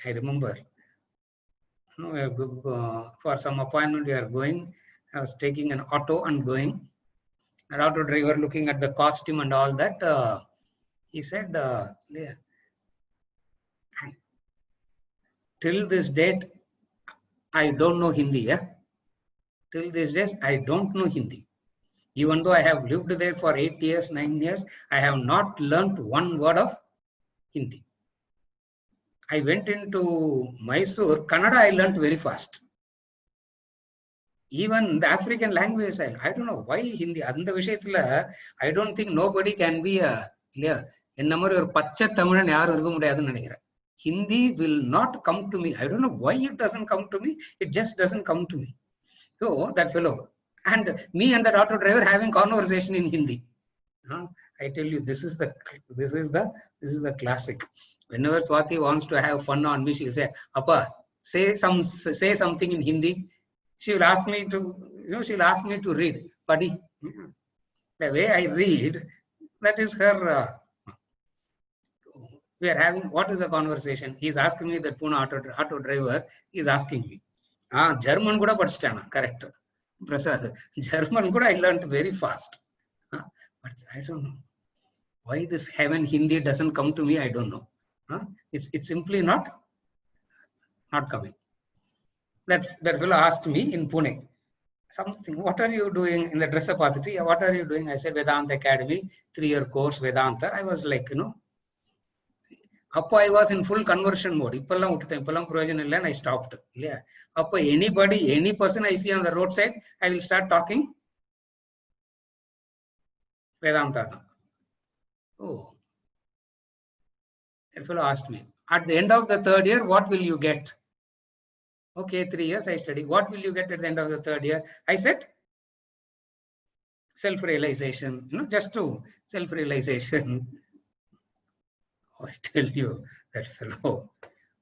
I remember, for some appointment we are going. I was taking an auto and going. An auto driver looking at the costume and all that. He said, till this date, I don't know Hindi. Yeah? Till this day, I don't know Hindi. Even though I have lived there for 8 years, 9 years, I have not learnt one word of Hindi. I went into Mysore, Kannada I learnt very fast. Even the African language, I don't know why Hindi. I don't think nobody can be Hindi will not come to me. I don't know why it doesn't come to me. It just doesn't come to me. So that fellow, and me and the auto driver having conversation in Hindi. I tell you, this is the classic. Whenever Swati wants to have fun on me, she'll say, "Appa, say something in Hindi." She will ask me to, read. But the way I read, that is her. We are having, what is the conversation? He is asking me, that Pune auto driver is asking me. German kuda padistana, correct. Prasad, German kuda I learned very fast. But I don't know. Why this heaven Hindi doesn't come to me, I don't know. It's simply not coming. That fellow asked me in Pune, something, what are you doing in the Dressapathiti? What are you doing? I said, Vedanta Academy, 3-year course, Vedanta. I was like, I was in full conversion mode. And I stopped. Yeah. Any person I see on the roadside, I will start talking Vedanta. Oh. That fellow asked me, at the end of the 3rd year, what will you get? Okay, 3 years I study. What will you get at the end of the 3rd year? I said, self-realization. Just to self-realization. I tell you, that fellow,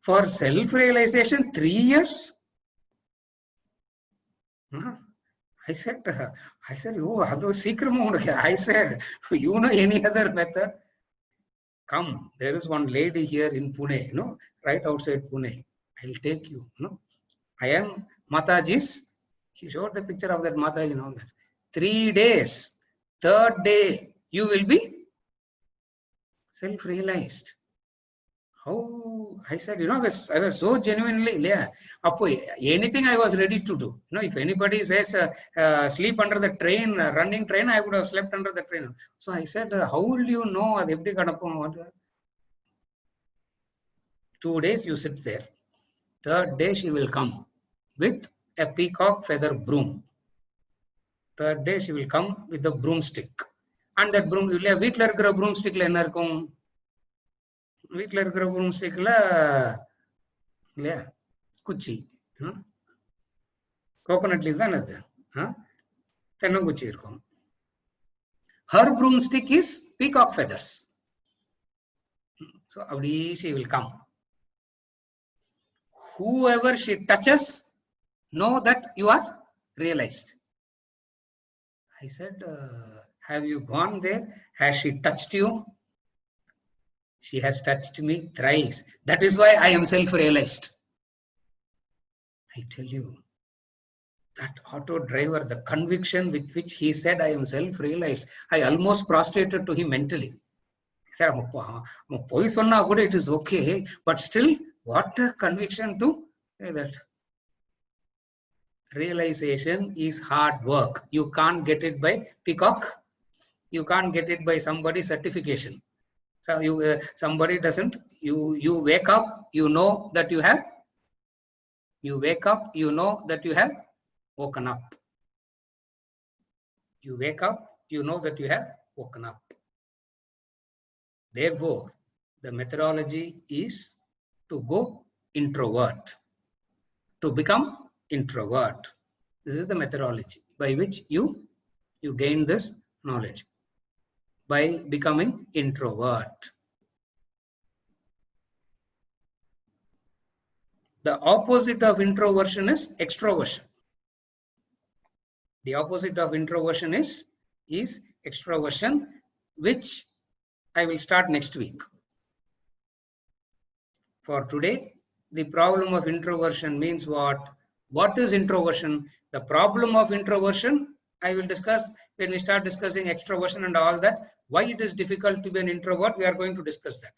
for self-realization, 3 years? I said, oh, I said, you know any other method? Come, there is one lady here in Pune, right outside Pune. I'll take you, I am Mataji's. She showed the picture of that Mataji, 3 days. 3rd day, you will be self-realized. How? I said, I was so genuinely, anything I was ready to do. If anybody says sleep under the train, running train, I would have slept under the train. So I said, how will you know? 2 days you sit there. 3rd day she will come with a peacock feather broom. 3rd day she will come with a broomstick. And that broom, வீட்ல இருக்கிற broomstickல என்ன இருக்கும்? வீட்ல இருக்கிற broomstickல இல்லையா குச்சி, coconut leave தான் அது, தென்னங்குச்சி இருக்கும். Her broomstick is peacock feathers. So abdi she will come. Whoever she touches, know that you are realized. I said, have you gone there? Has she touched you? She has touched me thrice. That is why I am self-realized. I tell you, that auto driver, the conviction with which he said, I am self-realized, I almost prostrated to him mentally. He said, it is okay, but still, what a conviction to say that. Realization is hard work. You can't get it by peacock. You can't get it by somebody's certification. So you somebody doesn't. You wake up. You know that you have. You wake up. You know that you have woken up. You wake up. You know that you have woken up. Therefore, the methodology is to go introvert. To become introvert. This is the methodology by which you gain this knowledge. By becoming introvert. The opposite of introversion is extroversion. The opposite of introversion is extroversion, which I will start next week. For today, the problem of introversion means what? What is introversion? The problem of introversion, I will discuss when we start discussing extroversion and all that. Why it is difficult to be an introvert, we are going to discuss that.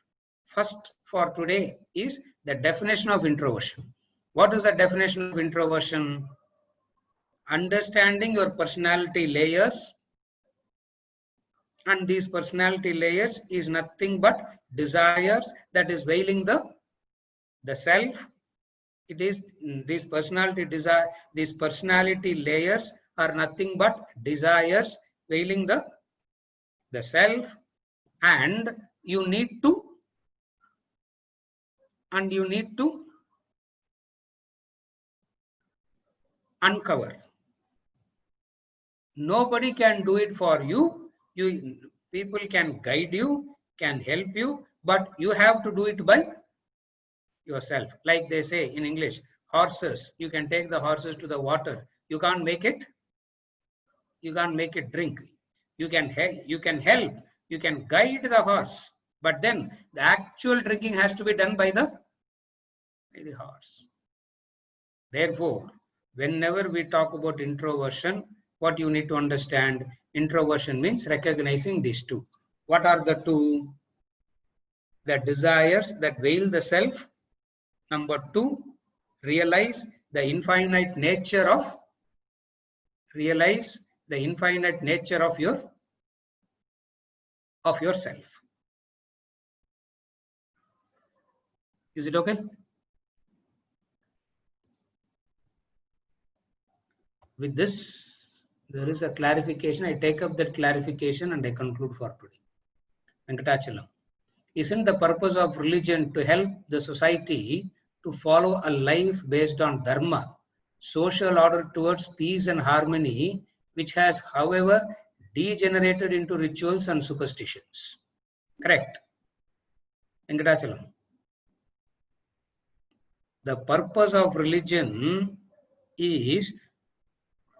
First, for today, is the definition of introversion. What is the definition of introversion? Understanding your personality layers, and these personality layers is nothing but desires that is veiling the self. It is these personality layers are nothing but desires veiling the self, and you need to uncover. Nobody can do it for you. People can guide you, can help you, but you have to do it by yourself. Like they say in English, horses, you can take the horses to the water. You can't make it drink. You can help, you can guide the horse, but then the actual drinking has to be done by the horse. Therefore, whenever we talk about introversion, what you need to understand, introversion means recognizing these two. What are the two? The desires that veil the self. Number two, realize the infinite nature of yourself. Is it okay? With this, there is a clarification. I take up that clarification and I conclude for today. Venkatachalam. Isn't the purpose of religion to help the society to follow a life based on dharma, social order towards peace and harmony, which has, however, degenerated into rituals and superstitions? Correct. Venkatachalam. The purpose of religion is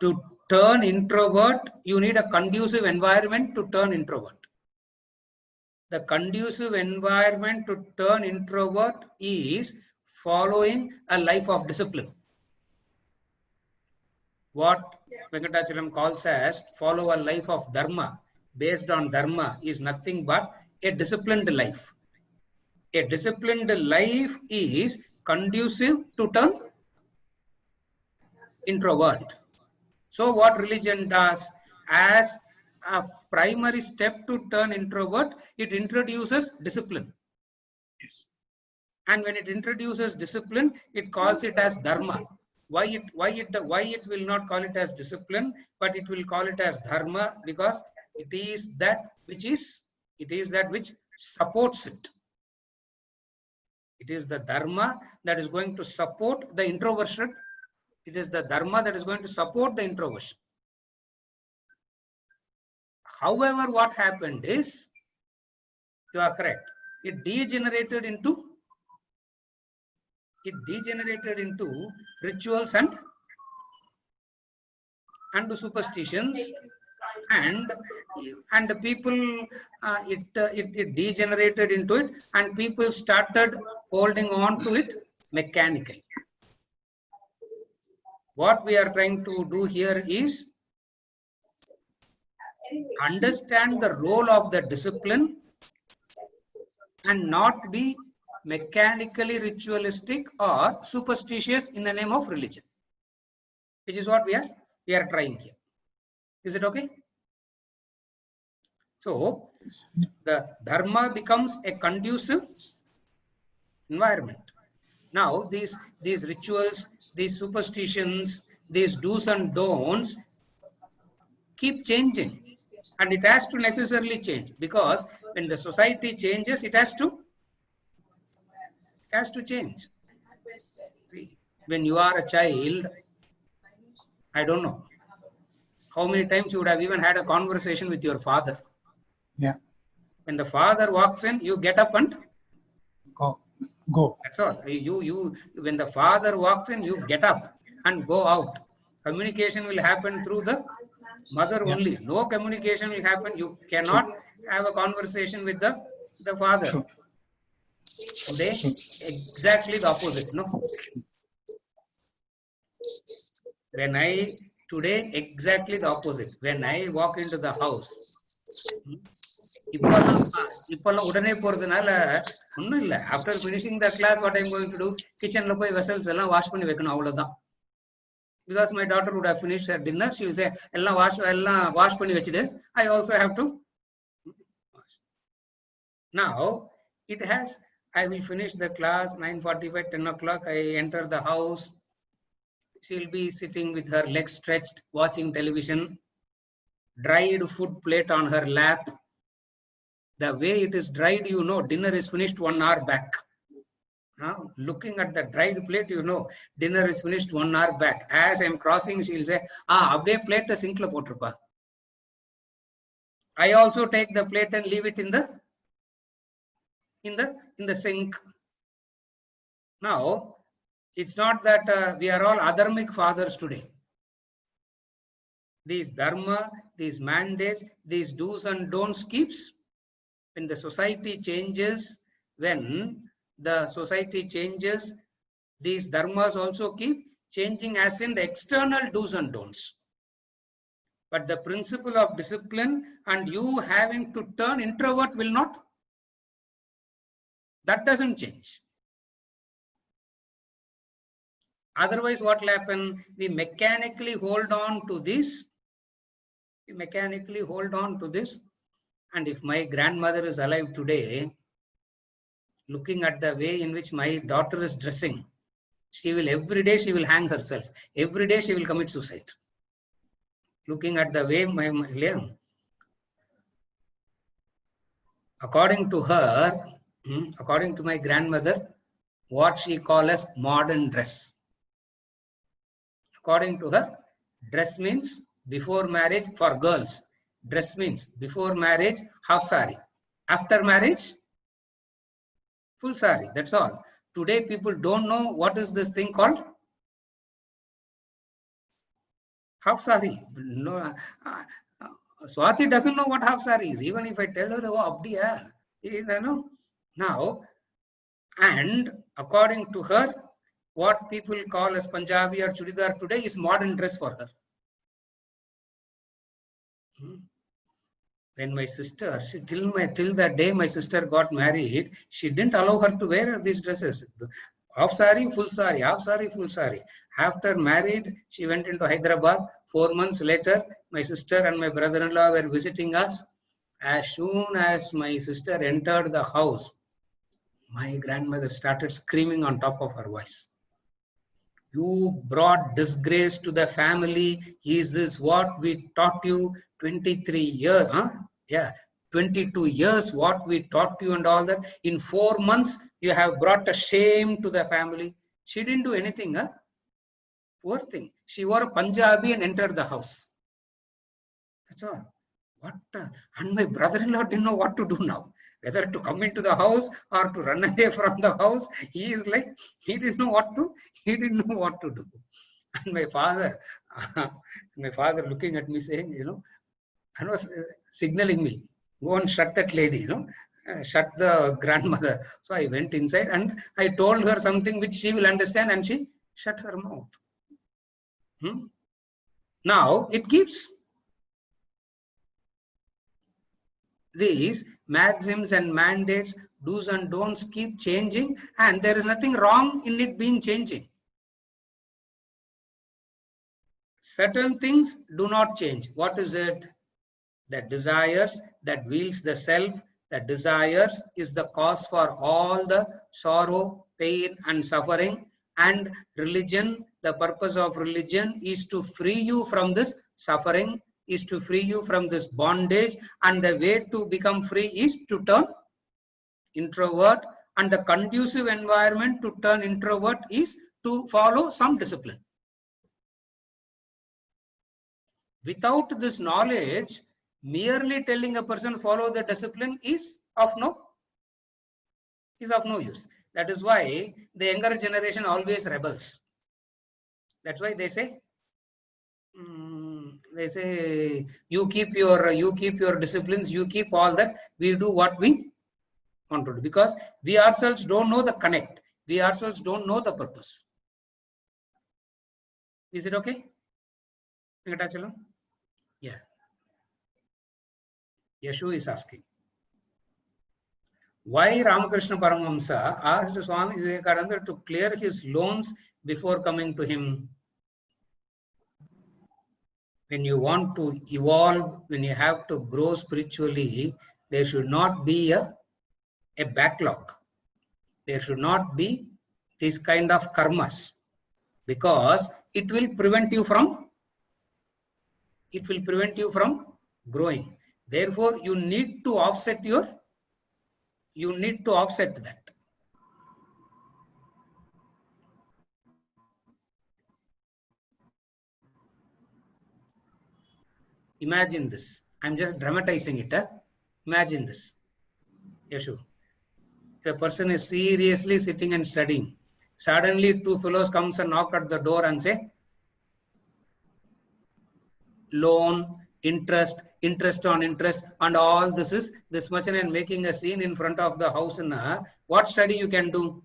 to turn introvert. You need a conducive environment to turn introvert. The conducive environment to turn introvert is following a life of discipline. What Venkatachalam calls as follow a life of dharma, based on dharma, is nothing but a disciplined life. A disciplined life is conducive to turn introvert. So what religion does, as a primary step to turn introvert, it introduces discipline. Yes. And when it introduces discipline, it calls it as dharma. Why it will not call it as discipline, but it will call it as dharma? Because it is that which supports it. It is the dharma that is going to support the introversion. It is the dharma that is going to support the introversion. However, what happened is, you are correct, it degenerated into rituals and superstitions, and the people it degenerated into it, and people started holding on to it mechanically. What we are trying to do here is understand the role of the discipline and not be mechanically ritualistic or superstitious in the name of religion, which is what we are trying here. Is it okay? So the dharma becomes a conducive environment. Now these rituals, these superstitions, these do's and don'ts keep changing, and it has to necessarily change, because when the society changes, it has to change. See, when you are a child, I don't know how many times you would have even had a conversation with your father. Yeah. When the father walks in, you get up and go. That's all. You when the father walks in, you get up and go out. Communication will happen through the mother only. No communication will happen. You cannot have a conversation with the father. True. Today, exactly the opposite. No. Today, exactly the opposite. When I walk into the house, after finishing the class, what I'm going to do, kitchen lo poi vessels ella wash panni vekanum avladha. Because my daughter would have finished her dinner, she will say ella wash panni vechidu, I also have to wash. Now I will finish the class 9:45, 10 o'clock, I enter the house. She'll be sitting with her legs stretched, watching television, dried food plate on her lap. The way it is dried, dinner is finished 1 hour back. Looking at the dried plate, dinner is finished 1 hour back. As I'm crossing, she'll say, abde plate the sink la potruppa. I also take the plate and leave it in the sink. Now, it's not that we are all adharmic fathers today. These dharma, these mandates, these do's and don'ts keeps. When the society changes, these dharmas also keep changing, as in the external do's and don'ts. But the principle of discipline and you having to turn introvert will not. That doesn't change. Otherwise, what will happen? We mechanically hold on to this. And if my grandmother is alive today, looking at the way in which my daughter is dressing, every day she will hang herself. Every day she will commit suicide. Looking at the way according to her, according to my grandmother, what she calls as modern dress. According to her, dress means before marriage for girls. Dress means before marriage, half sari. After marriage, full sari. That's all. Today, people don't know what is this thing called half sari. No, Swati doesn't know what half sari is. Even if I tell her, oh, abdiya, now, and according to her, what people call as Punjabi or Chudidar today is modern dress for her. When my sister, till the day my sister got married, she didn't allow her to wear these dresses. Half sari, full sari, half sari, full sari. After married, she went into Hyderabad. 4 months later, my sister and my brother-in-law were visiting us. As soon as my sister entered the house, my grandmother started screaming on top of her voice. You brought disgrace to the family. Is this what we taught you? 23 years, huh? Yeah, 22 years, what we taught you and all that. In 4 months, you have brought a shame to the family. She didn't do anything, huh? Poor thing. She wore a Punjabi and entered the house. That's all. And my brother-in-law didn't know what to do now. Whether to come into the house or to run away from the house, he is like, he didn't know what to do. And my father looking at me saying, and was signaling me, go and shut that lady, shut the grandmother. So I went inside and I told her something which she will understand, and she shut her mouth. Now it keeps these maxims and mandates, do's and don'ts keep changing, and there is nothing wrong in it being changing. Certain things do not change. What is it? The desires that wields the self, the desires is the cause for all the sorrow, pain and suffering. And religion, the purpose of religion is to free you from this suffering, is to free you from this bondage, and the way to become free is to turn introvert, and the conducive environment to turn introvert is to follow some discipline. Without this knowledge, merely telling a person follow the discipline is of no use. That is why the younger generation always rebels. That's why they say you keep your disciplines, you keep all that, we do what we want to do, because we ourselves don't know the connect, we ourselves don't know the purpose. Is it okay? Yeah. Yashu is asking, why Ramakrishna Paramahamsa asked Swami Vivekananda to clear his loans before coming to him? When you want to evolve, when you have to grow spiritually, there should not be a backlog. There should not be this kind of karmas, because it will prevent you from growing. Therefore, you need to offset that. Imagine this. I'm just dramatizing it. Imagine this. Yashu. The person is seriously sitting and studying. Suddenly, two fellows comes and knock at the door and say, loan, interest on interest, and all this is this much, and making a scene in front of the house. What study you can do?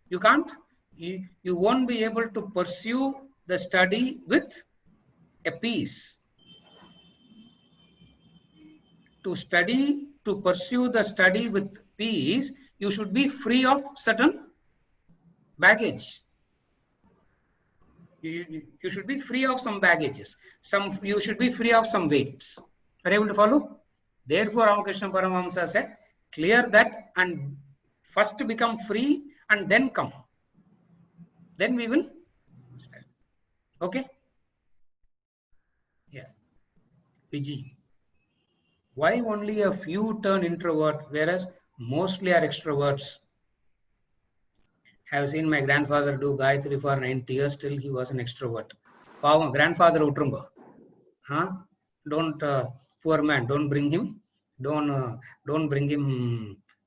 You can't. You won't be able to pursue the study with a peace. To pursue the study with peace, you should be free of certain baggage. You should be free of some baggages. You should be free of some weights. Are you able to follow? Therefore, Ramakrishna Paramahamsa said, clear that and first become free and then come. Then we will start. Okay? Yeah. Vijay. Why only a few turn introvert, whereas mostly are extroverts? I have seen my grandfather do Gayatri for 90 years, still he was an extrovert. Power grandfather utrungo. Don't, poor man, don't bring him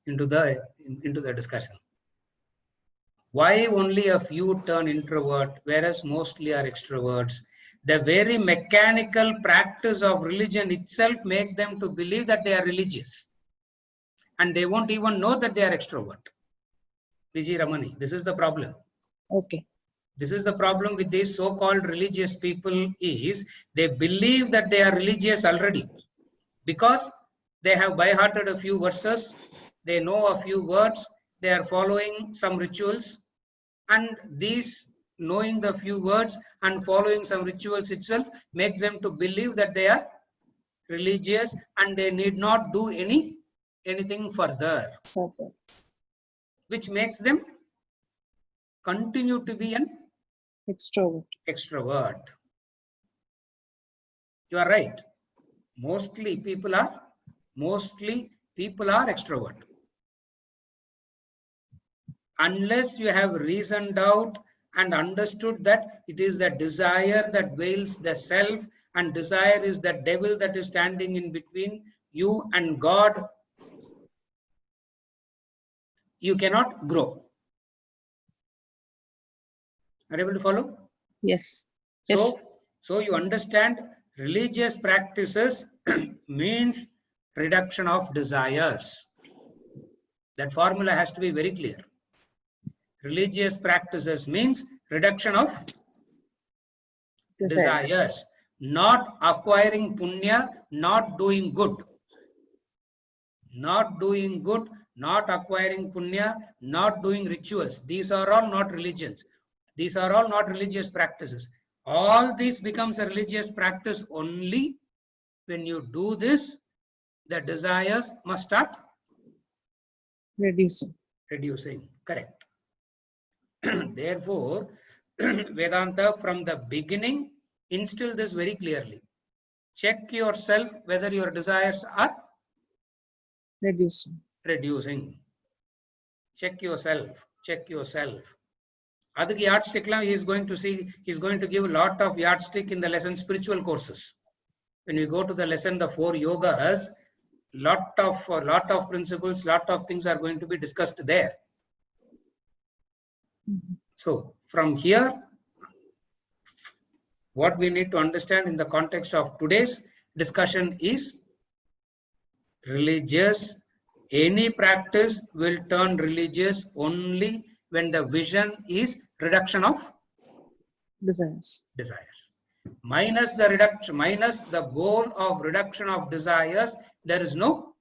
into the discussion. Why only a few turn introvert, whereas mostly are extroverts? The very mechanical practice of religion itself make them to believe that they are religious, and they won't even know that they are extrovert. Vijay Ramani, this is the problem. Okay. This is the problem with these so-called religious people, is they believe that they are religious already because they have by-hearted a few verses, they know a few words, they are following some rituals, and these knowing the few words and following some rituals itself makes them to believe that they are religious, and they need not do anything further. Okay. Which makes them continue to be an extrovert. You are right. Mostly people are extrovert. Unless you have reasoned out and understood that it is the desire that veils the self, and desire is the devil that is standing in between, you and God, you cannot grow. Are you able to follow? Yes. Yes. So you understand religious practices means reduction of desires. That formula has to be very clear. Religious practices means reduction of desires, not acquiring punya, not doing good. Not doing good, not acquiring punya, not doing rituals. These are all not religions. These are all not religious practices. All this becomes a religious practice only when you do this, the desires must start reducing. Correct. Therefore, Vedanta from the beginning instill this very clearly. Check yourself whether your desires are reducing. Check yourself. Adhik yardstick he is going to give a lot of yardstick in the lesson spiritual courses. When we go to the lesson, the 4 yogas, lot of principles, lot of things are going to be discussed there. So from here, what we need to understand in the context of today's discussion is religious. Any practice will turn religious only when the vision is reduction of desires. Minus the goal of reduction of desires, there is no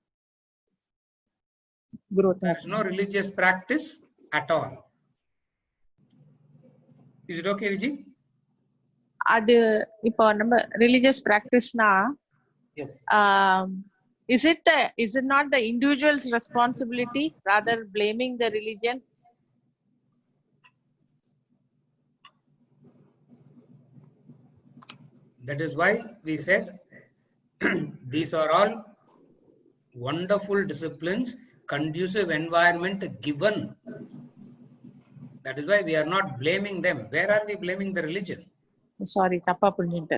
growth. There is no religious practice at all. Is it okay, Vijay? Religious practice na. Yes. Is it not the individual's responsibility rather blaming the religion? That is why we said these are all wonderful disciplines, conducive environment given. That is why we are not blaming them. Where are we blaming the religion? Sorry,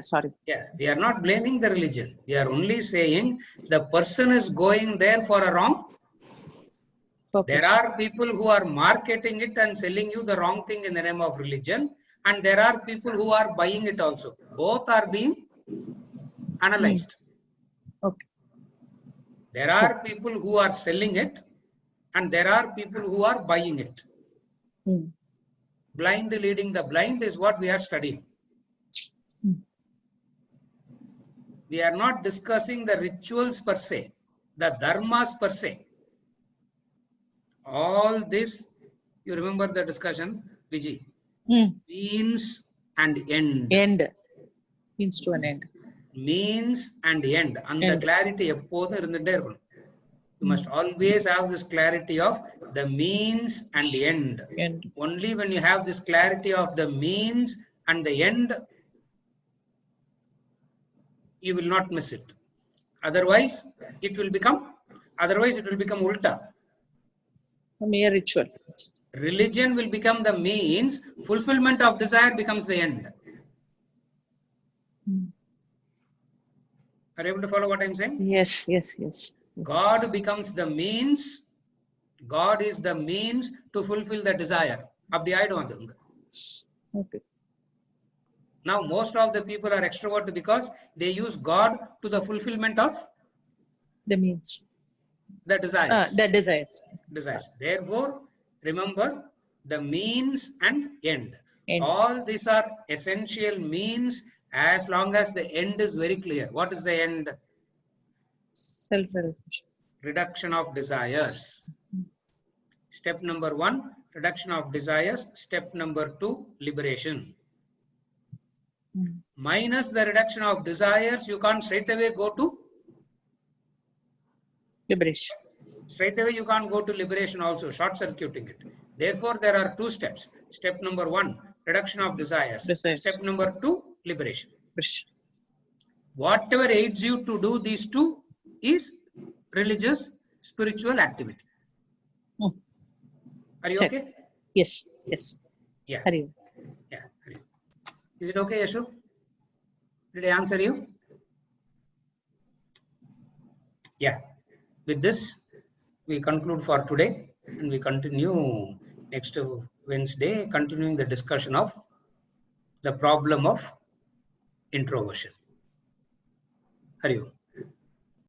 sorry. Yeah, we are not blaming the religion. We are only saying the person is going there for a wrong purpose. There are people who are marketing it and selling you the wrong thing in the name of religion, and there are people who are buying it also. Both are being analyzed. Okay. There are people who are selling it, and there are people who are buying it. Blind leading the blind is what we are studying. We are not discussing the rituals per se, the dharmas per se. All this, you remember the discussion, Vijay? Means and end. Means to an end. Means and end. And the clarity, you must always have this clarity of the means and the end. Only when you have this clarity of the means and the end, you will not miss it. Otherwise, it will become ulta. A mere ritual. Religion will become the means, fulfillment of desire becomes the end. Are you able to follow what I am saying? Yes. God becomes the means. God is the means to fulfill the desire. Okay. Now, most of the people are extrovert because they use God to the fulfillment of the means. The desires. Desires. Therefore, remember the means and end. All these are essential means as long as the end is very clear. What is the end? Self-realization. Reduction of desires. Step number 1, reduction of desires. Step number 2, liberation. Minus the reduction of desires, you can't straight away go to liberation. Straight away you can't go to liberation also, short circuiting it. Therefore, there are 2 steps. Step number 1, reduction of desires. Step number 2, liberation. Whatever aids you to do these 2 is religious, spiritual activity. Are you okay? Yes. Yeah. Hari. Yeah. Is it okay, Yashu? Did I answer you? Yeah. With this, we conclude for today, and we continue next Wednesday, continuing the discussion of the problem of introversion. Hari Om.